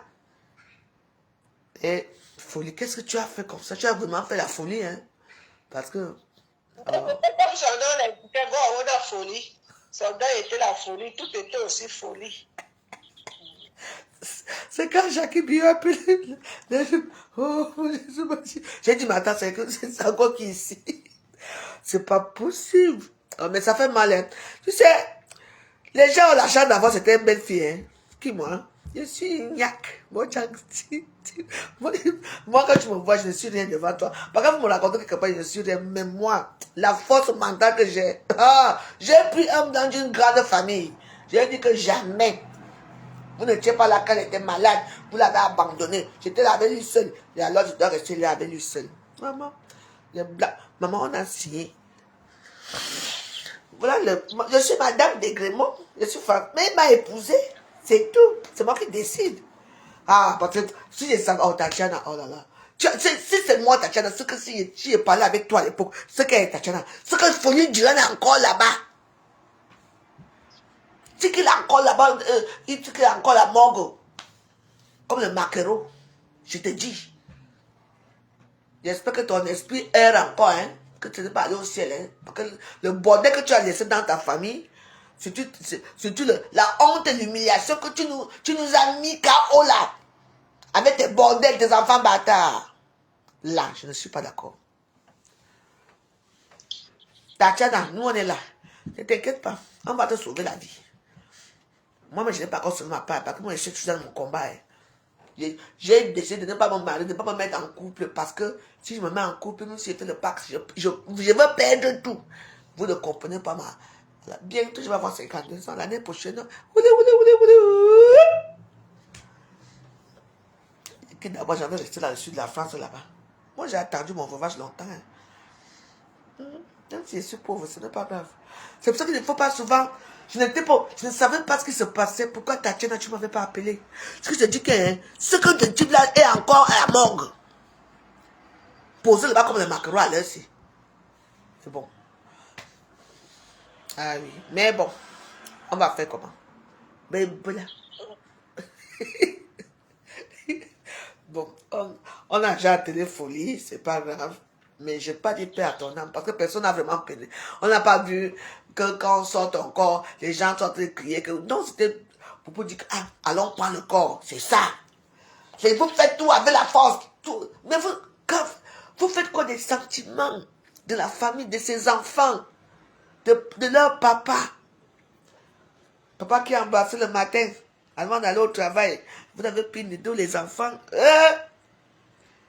Et folie, qu'est-ce que tu as fait comme ça? Tu as vraiment fait la folie, hein? Parce que... Comme son nom l'indiquait, on a folie. Son nom était la folie, tout était aussi folie. C'est quand Jackie Bio a appelé. Oh, j'ai dit, mais attends, c'est encore qui ici? C'est pas possible. Oh, mais ça fait mal, hein. Tu sais, les gens ont la chance d'avoir cette belle fille, hein. Qui, moi? Je suis une yak. Moi, quand tu me vois, je ne suis rien devant toi. Par contre, vous me racontez quelque part, je ne suis rien. Mais moi, la force mentale que j'ai, j'ai pris homme dans une grande famille. J'ai dit que jamais. Vous n'étiez pas là quand elle était malade. Vous l'avez abandonnée. J'étais là avec lui seul. Et alors, je dois rester là avec lui seul. Maman, maman, on a signé. Voilà, je suis madame Desgrémont. Je suis femme. Mais il m'a épousée. C'est tout. C'est moi qui décide. Ah, parce que si je savais, oh, Tatiana, oh là là. Si c'est moi, Tatiana, ce que si j'ai parlé avec toi à l'époque, ce qu'est Tatiana, ce que Foli Durand est encore là-bas. C'est qu'il est encore là-bas, il est encore la morgue. Comme le maquereau. Je te dis. J'espère que ton esprit erre encore, hein. Que tu n'es pas allé au ciel, hein. Parce que le bordel que tu as laissé dans ta famille, surtout la honte et l'humiliation que tu nous as mis KO là. Avec tes bordels, tes enfants bâtards. Là, je ne suis pas d'accord. Tatiana, nous on est là. Ne t'inquiète pas. On va te sauver la vie. Moi, mais je n'ai pas encore sauvé ma part, parce que moi, je suis toujours dans mon combat. Hein. J'ai décidé de ne pas me marier, de ne pas me mettre en couple, parce que si je me mets en couple, même si je fais le pacte, je veux perdre tout. Vous ne comprenez pas ma... Voilà. Bientôt, je vais avoir 52 ans. L'année prochaine, que d'abord, j'avais resté dans le sud de la France, là-bas. Moi, j'ai attendu mon veuvage longtemps. Hein. Même si je suis pauvre, ce n'est pas grave. C'est pour ça qu'il ne faut pas souvent... Je ne savais pas ce qui se passait. Pourquoi Tatiana, tu ne m'avais pas appelé? Ce que je te dis que ce que te dis là est encore à la morgue. Posé là-bas comme les maquereaux à l'heure ci. C'est bon. Ah oui. Mais bon, on va faire comment? Mais voilà. Bon, on a déjà télé folie, c'est pas grave. Mais je n'ai pas dit paix à ton âme, parce que personne n'a vraiment peiné. On n'a pas vu que quand on sort encore, les gens sont en train de crier que... Non, c'était pour dire que, allons prendre le corps, c'est ça. Vous faites tout avec la force, tout. Mais vous faites quoi des sentiments de la famille, de ses enfants, de leur papa. Papa qui a embrassé le matin, avant d'aller au travail, vous avez pris les deux, les enfants.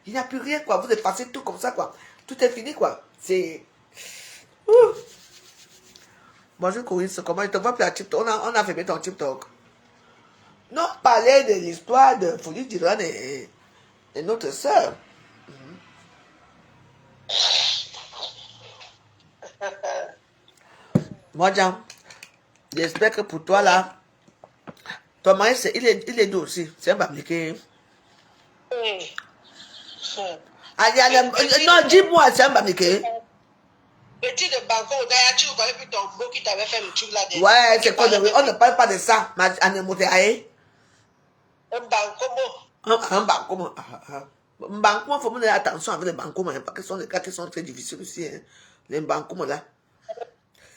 Il n'y a plus rien, quoi. Vous effacez tout comme ça, quoi. Tout est fini, quoi. C'est... Bonjour, Corinne, comment il te voit plus à TikTok? On a fait ton TikTok. Non, parler de l'histoire de Foli Durand et notre soeur. Moi, Jean, j'espère que pour toi, là, ton mari, il est doux aussi. C'est un babliqué. Non, dis-moi, c'est un babliqué. Petit de Banco, d'ailleurs, tu vois, puis ton beau qui t'avait fait le truc là. Ouais, c'est quoi? On ne parle pas de ça. Un Banco, Un Banco. Banco, il faut mener attention avec les banques, parce que ce sont des cas qui sont très difficiles aussi. Hein. Les banques, là.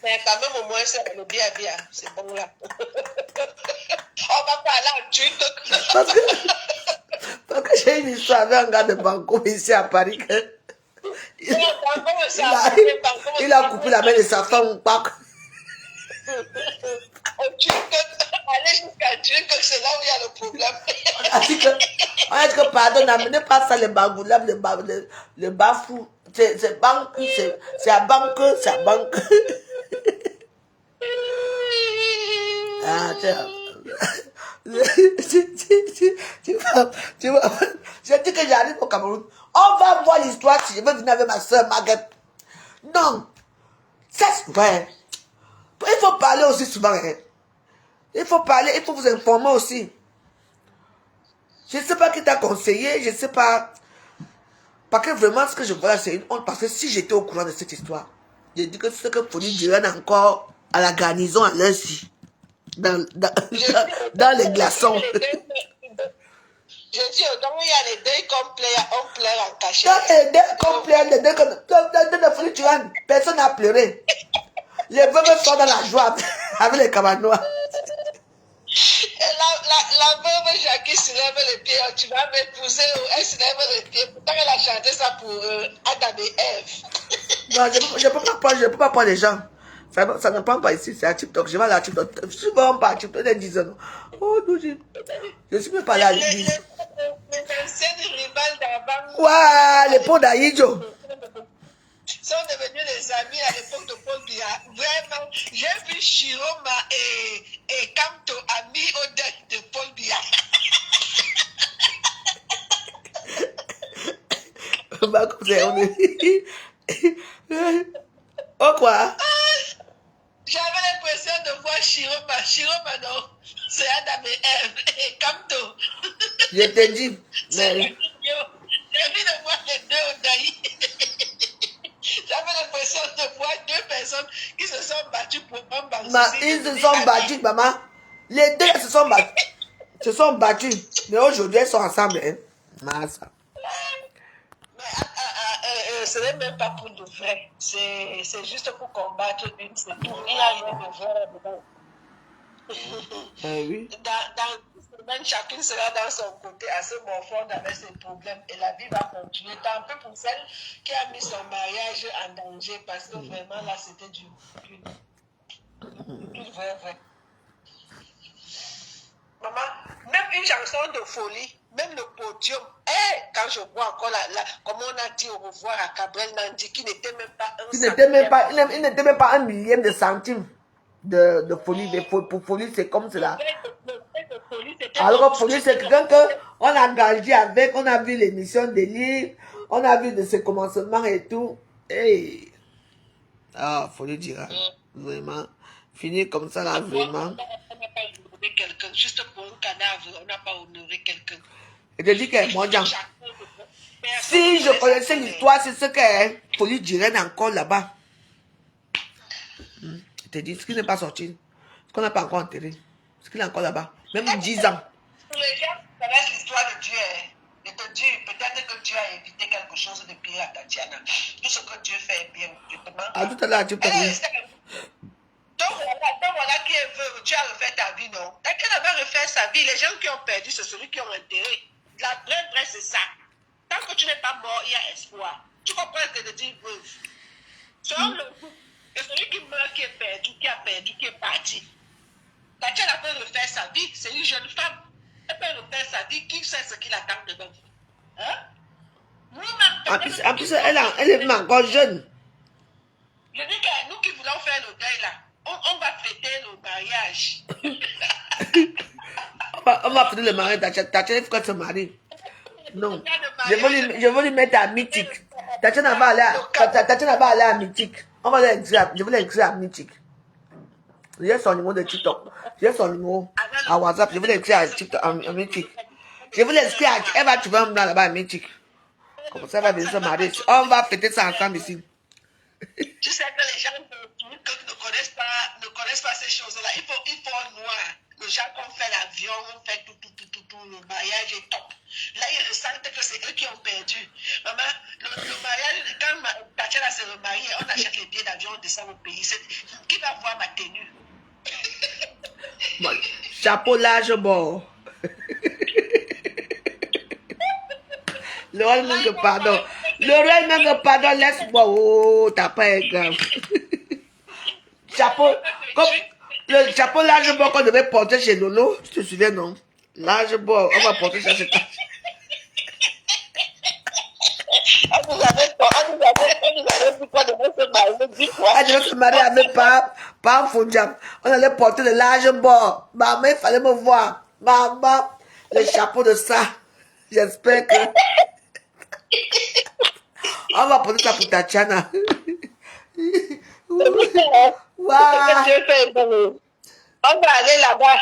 Mais quand même, au moins, c'est le bien. C'est bon là. On va parler en turc. Parce que j'ai une histoire avec un gars de banco ici à Paris. Il a coupé la main de sa femme. Aller jusqu'à Turc, c'est là où il y a le problème. On a dit que pardon, n'amenez pas ça, les bagoulabs, le bafou. C'est banque, c'est à banque, c'est à banque. Ah, tiens. Tu vois, j'ai dit que j'arrive au Cameroun. On va voir l'histoire si je veux venir avec ma soeur Marguerite. Non, ça c'est vrai. Il faut parler aussi souvent. Hein. Il faut parler, il faut vous informer aussi. Je ne sais pas qui t'a conseillé, je ne sais pas. Parce que vraiment, ce que je vois, c'est une honte. Parce que si j'étais au courant de cette histoire, j'ai dit que ce que Folie dirait encore à la garnison à Lundi, dans les glaçons. Je dis, donc il y a les deuils qu'on pleure en cachette. Dans les deuils qu'on pleure, les deuils de Folie Diane, personne n'a pleuré. Les veuves sont dans la joie avec les Camanois. La veuve Jackie se lève les pieds, tu vas m'épouser, elle se lève les pieds. Pourtant, elle a chanté ça pour Adam et Ève. Non, je ne peux pas prendre les gens. Ça ne prend pas ici, c'est à TikTok. Je vais aller à TikTok. Je suis vraiment pas à TikTok, ils disent non. Oh, non, je ne suis même pas là à l'église. Les anciennes rivales d'avant. Ouah, les pots d'Aïdjo. Sont devenus des amis à l'époque de Paul Biya. Vraiment, j'ai vu Chiroma et Kamto amis au deuil de Paul Biya. Bah, comme c'est, on est... Oh, quoi? J'avais l'impression de voir Chiroma. Chiroma, non. C'est Adam et Ève. Et Kamto. Je te dis. J'ai envie de voir les deux au deuil. J'avais l'impression de voir deux personnes qui se sont battues pour un bambou. Ils se sont battus, maman. Les deux se sont battus. Mais aujourd'hui, elles sont ensemble. Hein. Massa. Mais ce n'est même pas pour de vrai. C'est juste pour combattre une. C'est tout. Il y a rien de vrai dedans. Oui. Dans une semaine, chacune sera dans son côté à se morfondre avec ses problèmes et la vie va continuer. Tant peu pour celle qui a mis son mariage en danger parce que vraiment là c'était du vrai. Maman, même une chanson de folie, même le podium, quand je vois encore comme on a dit au revoir à Cabrel Nandi qui n'était même pas un centime. Il n'était même pas un millième de centime de folie. Pour folie, c'est comme cela. Alors, folie, c'est quelqu'un qu'on a engagé avec, on a vu l'émission des livres, on a vu de ses commencements et tout. Hey. Ah, folie dira. Vraiment. Finir comme ça, là, vraiment. On n'a pas honoré quelqu'un, juste pour un cadavre, on n'a pas honoré quelqu'un. Je te dis que, moi, si je connaissais l'histoire, c'est ce que Folie dirait encore là-bas. Je te dis, ce qui n'est pas sorti, ce qu'on n'a pas encore enterré, ce qu'il est encore là-bas, même 10 ans. Pour les gens qui connaissent l'histoire de Dieu, je te dis, peut-être que Dieu a évité quelque chose de pire à Tatiana. Tout ce que Dieu fait est bien, je te demande. Ah, tout à l'heure, tu peux dire. Donc voilà qui est veuve, tu as refait ta vie, non? Dès qu'elle avait refait sa vie, les gens qui ont perdu, c'est celui qui ont enterré. La vraie, c'est ça. Tant que tu n'es pas mort, il y a espoir. Tu comprends ce que je dis, veuve? Selon le groupe, c'est celui qui meurt, qui est perdu, qui a perdu, qui est parti. Tatiana peut refaire sa vie, c'est une jeune femme. Elle peut refaire sa vie, qui sait ce qui l'attend demain? Hein? Nous-mêmes, en plus, elle est même encore jeune. Je dis que nous qui voulons faire le deuil là, on va fêter le mariage. On va fêter le mariage. Tatiana, il faut qu'elle se marie. Non. Je veux lui mettre à Mythique. Tatiana va aller à Mythique. Je veux l'écrire à Mythique. J'ai son numéro de TikTok. J'ai son numéro à WhatsApp. Je veux l'écrire à TikTok, à Mythique. Je veux l'écrire à... Elle va trouver un blanc là-bas à Mythique. Comme ça, elle va venir se marier. On va fêter ça ensemble ici. Tu sais que les gens ne connaissent pas ces choses-là. Il faut noir. Les gens qui ont fait l'avion, ont fait tout, le mariage est top. Là, ils ressentent que c'est eux qui ont perdu. Maman, le mariage, quand Tatiana se remarie, on achète les billets d'avion, on descend au pays. Qui va voir ma tenue? Bon, chapeau large bord. L'oreille manque pardon. L'oreille manque pardon, laisse-moi. Oh, t'as pas grave. Chapeau, comme le chapeau large bord qu'on devait porter chez Lolo, tu te souviens, non? Large bord, on va porter ça cette année. On nous avait dit qu'on devait se marier, dis quoi? Elle devait se marier avec pas un Fondjam. On allait porter le large bord. Maman, il fallait me voir. Maman, le chapeau de ça. J'espère que... On va porter ça pour Tatiana. Wow. On va aller là-bas.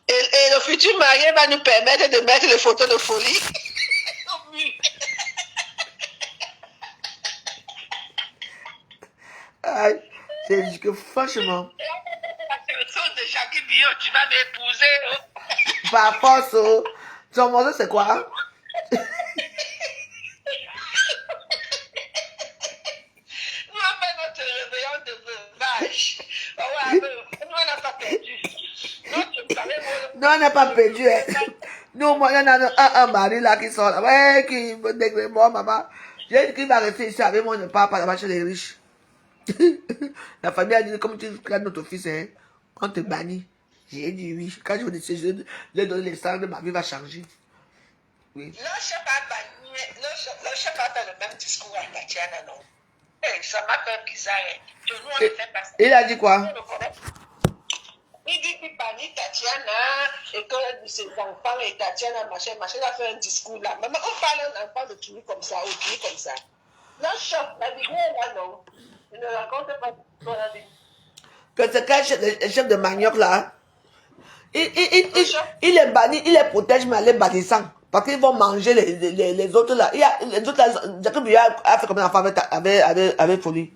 Et le futur marié va nous permettre de mettre les photos de folie. Aïe, j'ai dit que franchement... La chanson de Jackie Bio, tu vas m'épouser. Par force, ton morceau c'est quoi? Nous on fait notre réveillon de vache. Nous on n'a pas perdu. Non, on n'a pas perdu. Hein. Nous, moi, il y en a un mari là qui sort là. Ouais, qui me dégrade moi, maman. J'ai dit qu'il va rester ici avec moi, on ne part pas là-bas chez les riches. La famille a dit, comme tu regardes notre fils, hein, on te bannit. J'ai dit oui. Quand je vous dis, je lui ai donné les sangs, ma vie va changer. Oui. Le chef a banni, le chef a fait le même discours à Tatiana, non? Ça m'a fait bizarre. Que nous, on ne fait pas ça. Il a dit quoi? Il dit qu'il bannit Tatiana et que ses enfants et Tatiana, machin, il a fait un discours là. Maman, on parle d'un enfant de tuer comme ça, ou tuer comme ça. Le chef, la vidéo là, non? Il ne raconte pas ce la vidéo. Que c'est quel chef de manioc là? Il est banni, il les protège, mais les bannissants. Parce qu'ils vont manger les autres là. Il y a les autres là, Jacques Billard a fait combien d'enfants avec Folie?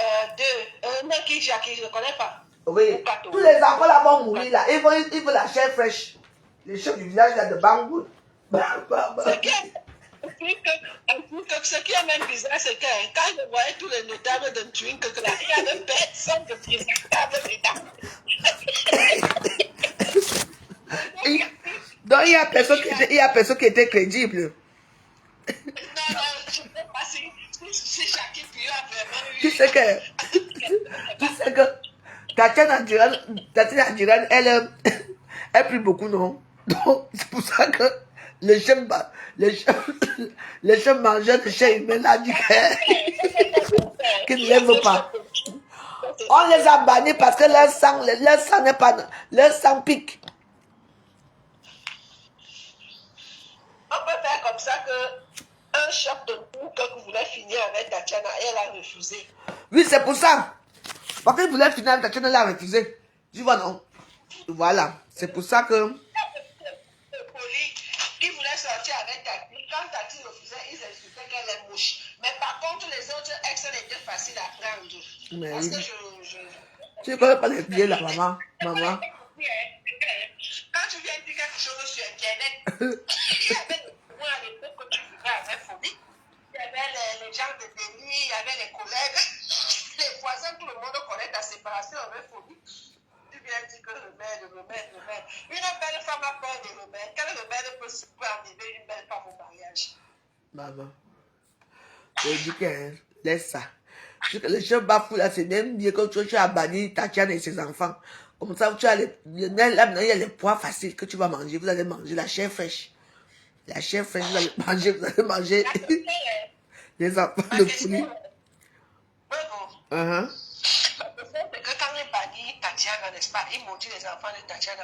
Un qui Jacques, je ne connais pas. Oui. Tous les enfants là vont mourir là. Ils veulent la chair fraîche. Les chefs du village là de Bangou. Ce qui est même bizarre, c'est que quand je voyais tous les notables de Twink, là, il y avait personne de présentable dedans. Donc il y a personne qui était crédible. Non, je ne sais pas si Jackie Pio a vraiment eu... Tu sais que Tatiana Duran, elle prie beaucoup, non? Donc c'est pour ça que le chef mangeur de chef humain a dit qu'il ne l'aime pas. On les a bannis parce que leur sang n'est pas... Leur sang pique. On peut faire comme ça que un chef de nous que voulait finir avec Tatiana, elle a refusé. Oui, c'est pour ça. Parce qu'il voulait finir avec Tatiana, elle a refusé. Tu vois, non? Voilà. C'est pour ça que... Ils voulaient sortir avec Tati. Quand Tati refusait, ils insultaient qu'elle est mouche. Mais par contre, les autres ex étaient faciles à prendre. Mais parce oui. que Tu ne connais pas les pieds là, maman. Maman. Quand tu viens dire quelque chose sur Internet, il y avait moi à l'époque que tu vivais avec Phobie. Il y avait les gens de Denis, il y avait les collègues, les voisins, tout le monde connaît ta séparation avec Phobie. Tu viens dire que remède. Une belle femme a peur de remède. Quel remède peut arriver une belle femme au mariage? Maman. Je dis que laisse ça. Le chef Bafou là, c'est même bien que tu as banni Tatiana et ses enfants. Comme ça, tu as là, maintenant, il y a les pois faciles que tu vas manger. Vous allez manger la chair fraîche. La chair fraîche, vous allez manger les enfants de Folie. C'est que quand il bannit Tatiana, n'est-ce pas, il maudit les enfants de Tatiana.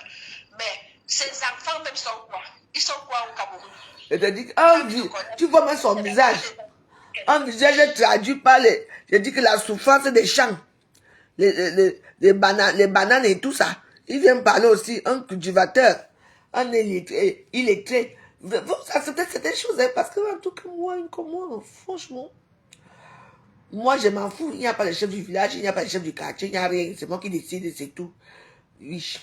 Mais ces enfants même sont quoi? Ils sont quoi au Cameroun? Et tu dis, tu vois même son visage. Un visage traduit par les... Je dis que la souffrance des champs, les bananes et tout ça. Il vient parler aussi, un cultivateur, un illettré. Vous acceptez certaines choses, hein, parce que en tout cas, moi, franchement, moi, je m'en fous. Il n'y a pas le chef du village, il n'y a pas le chef du quartier, il n'y a rien. C'est moi qui décide, c'est tout. Oui.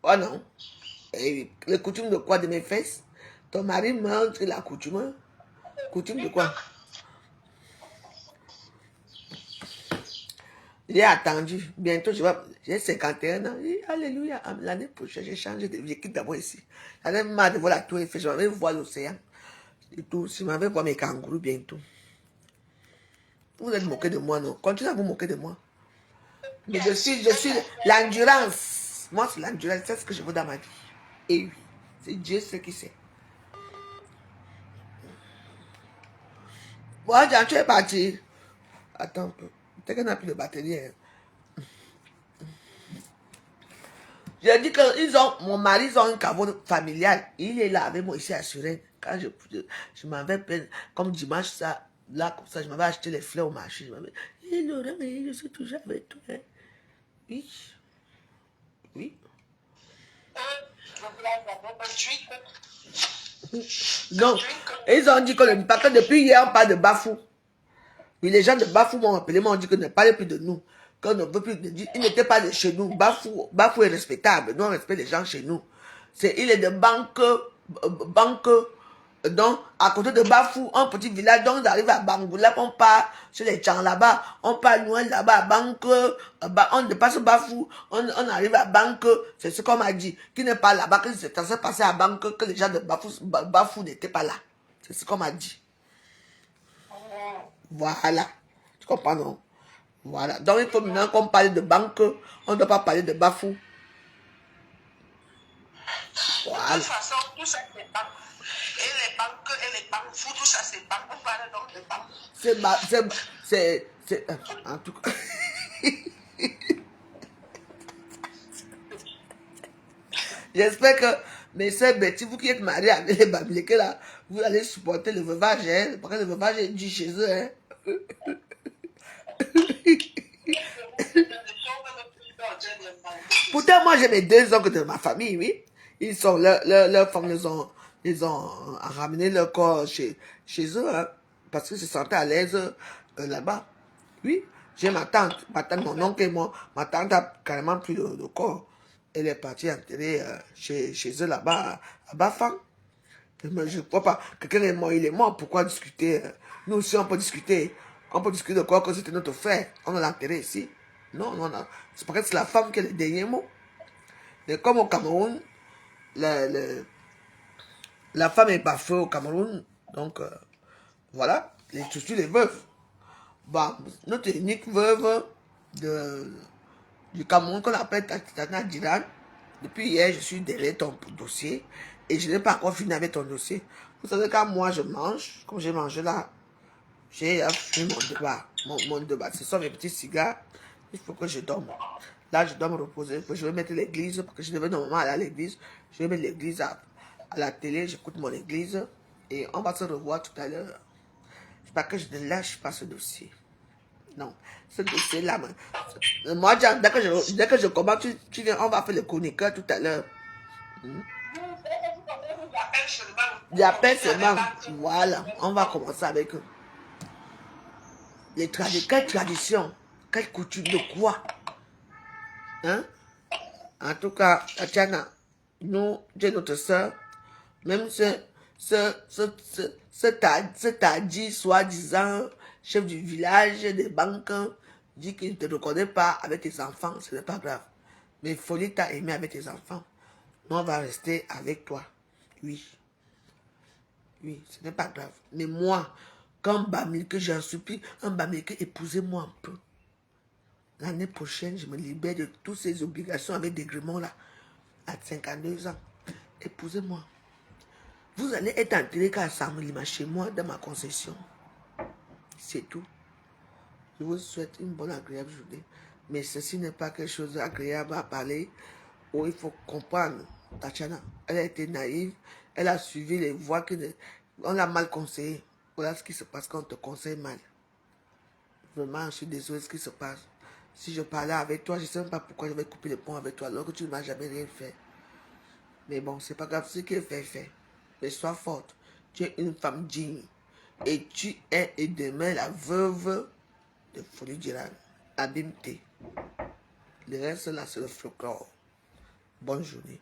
Oh non. Et les coutumes de quoi? De mes fesses? Ton mari mange la coutume. Coutume de quoi? J'ai attendu. Bientôt, j'ai 51 ans. Alléluia. L'année prochaine, j'ai changé de vie. Quitte d'abord ici. J'en ai marre de voir la tour Eiffel. Je vais voir l'océan. Et tout. Je vais voir mes kangourous bientôt. Vous êtes moqué de moi, non? Continuez à vous moquer de moi. Mais je suis l'endurance. Moi, c'est l'endurance. C'est ce que je veux dans ma vie. Et oui, c'est Dieu ce qui sait. Moi, tu es parti. Attends un peu. Peut-être qu'on n'a plus de batterie. Hein. J'ai dit que mon mari, ils ont un caveau familial. Il est là avec moi ici à Suresnes. Quand je m'en vais peine, comme dimanche, ça, là, comme ça, je m'avais acheté les fleurs au marché. Je m'avais dit, Laurent, je suis toujours avec toi. Hein. Oui. Oui. Donc, ils ont dit que depuis hier, on parle de Bafou. Oui, les gens de Bafou m'ont appelé, m'ont dit qu'on ne parlait plus de nous. Qu'on ne veut plus de dire. Il n'était pas de chez nous. Bafou est respectable. Nous, on respecte les gens chez nous. Il est de banque. Donc, à côté de Bafou, un petit village, donc on arrive à Bangoula, on part sur les champs là-bas, on part loin là-bas à Banque, on dépasse Bafou, on arrive à Banque, c'est ce qu'on m'a dit, qui n'est pas là-bas, que c'est censé passer à Banque, que les gens de Bafou n'étaient pas là. C'est ce qu'on m'a dit. Voilà. Tu comprends, non? Voilà. Donc, il faut maintenant qu'on parle de Banque, on ne doit pas parler de Bafou. Voilà. De toute façon, tout ça c'est banque. Et les banques fous, tout ça c'est banque. On parle donc de banque. C'est en tout cas. J'espère que mes soeurs Betty, vous qui êtes mariés avec les Bamileke là, vous allez supporter le veuvage, hein, parce que le veuvage est dû chez eux. Hein. Pourtant, moi j'ai mes deux oncles de ma famille, oui. Ils sont, leurs femmes les ont ramené leur corps chez eux, hein, parce que se sentaient à l'aise là-bas. Oui, j'ai ma tante, mon oncle et moi, ma tante a carrément pris le corps. Elle est partie enterrer chez eux là-bas, à Bafang. Mais je ne crois pas. Quelqu'un est mort, il est mort. Pourquoi discuter? Nous aussi, on peut discuter. On peut discuter de quoi que c'était notre frère. On l'a enterré ici. Non, non, non. C'est parce que c'est la femme qui a le dernier mot. Mais comme au Cameroun, la femme est pas feu au Cameroun. Donc, voilà. Surtout les veuves. Bon, notre unique veuve du Cameroun qu'on appelle Tana Diran. Depuis hier, je suis derrière ton dossier et je n'ai pas encore fini avec ton dossier. Vous savez, quand moi je mange, comme j'ai mangé là, j'ai fumé mon débat. Mon débat, ce sont mes petits cigares. Il faut que je dorme. Là, je dois me reposer. Je vais mettre l'église parce que je devais normalement aller à l'église. Je vais mettre l'église à la télé. J'écoute mon église et on va se revoir tout à l'heure. Pas que je ne lâche pas ce dossier. Non, ce dossier-là, moi, dès que je commence, tu viens, on va faire le chroniqueur tout à l'heure. J'appelle seulement. Voilà, on va commencer avec les traditions. Quelle tradition? Quelle coutume de quoi? Hein? En tout cas, Tatiana, nous, j'ai notre soeur, même ce tadi, soi-disant, chef du village, des banques, dit qu'il ne te reconnaît pas avec tes enfants, ce n'est pas grave. Mais Folie t'a aimé avec tes enfants. Nous, on va rester avec toi. Oui. Oui, ce n'est pas grave. Mais moi, quand Bamileke, j'en supplie, un Bamileke, épousez-moi un peu. L'année prochaine, je me libère de toutes ces obligations avec des gréments là, à 52 ans. Épousez-moi. Vous allez être enterré qu'à Samolima chez moi, dans ma concession. C'est tout. Je vous souhaite une bonne, agréable journée. Mais ceci n'est pas quelque chose d'agréable à parler, où il faut comprendre. Tatiana, elle a été naïve, elle a suivi les voies on l'a mal conseillé. Voilà ce qui se passe quand on te conseille mal. Vraiment, je suis désolé de ce qui se passe. Si je parlais avec toi, je ne sais même pas pourquoi je vais couper le pont avec toi, alors que tu ne m'as jamais rien fait. Mais bon, c'est pas grave, ce qui est fait, fait. Mais sois forte. Tu es une femme digne. Et tu es et demain la veuve de Folie Diran. Abimte. Le reste là, c'est le folklore. Bonne journée.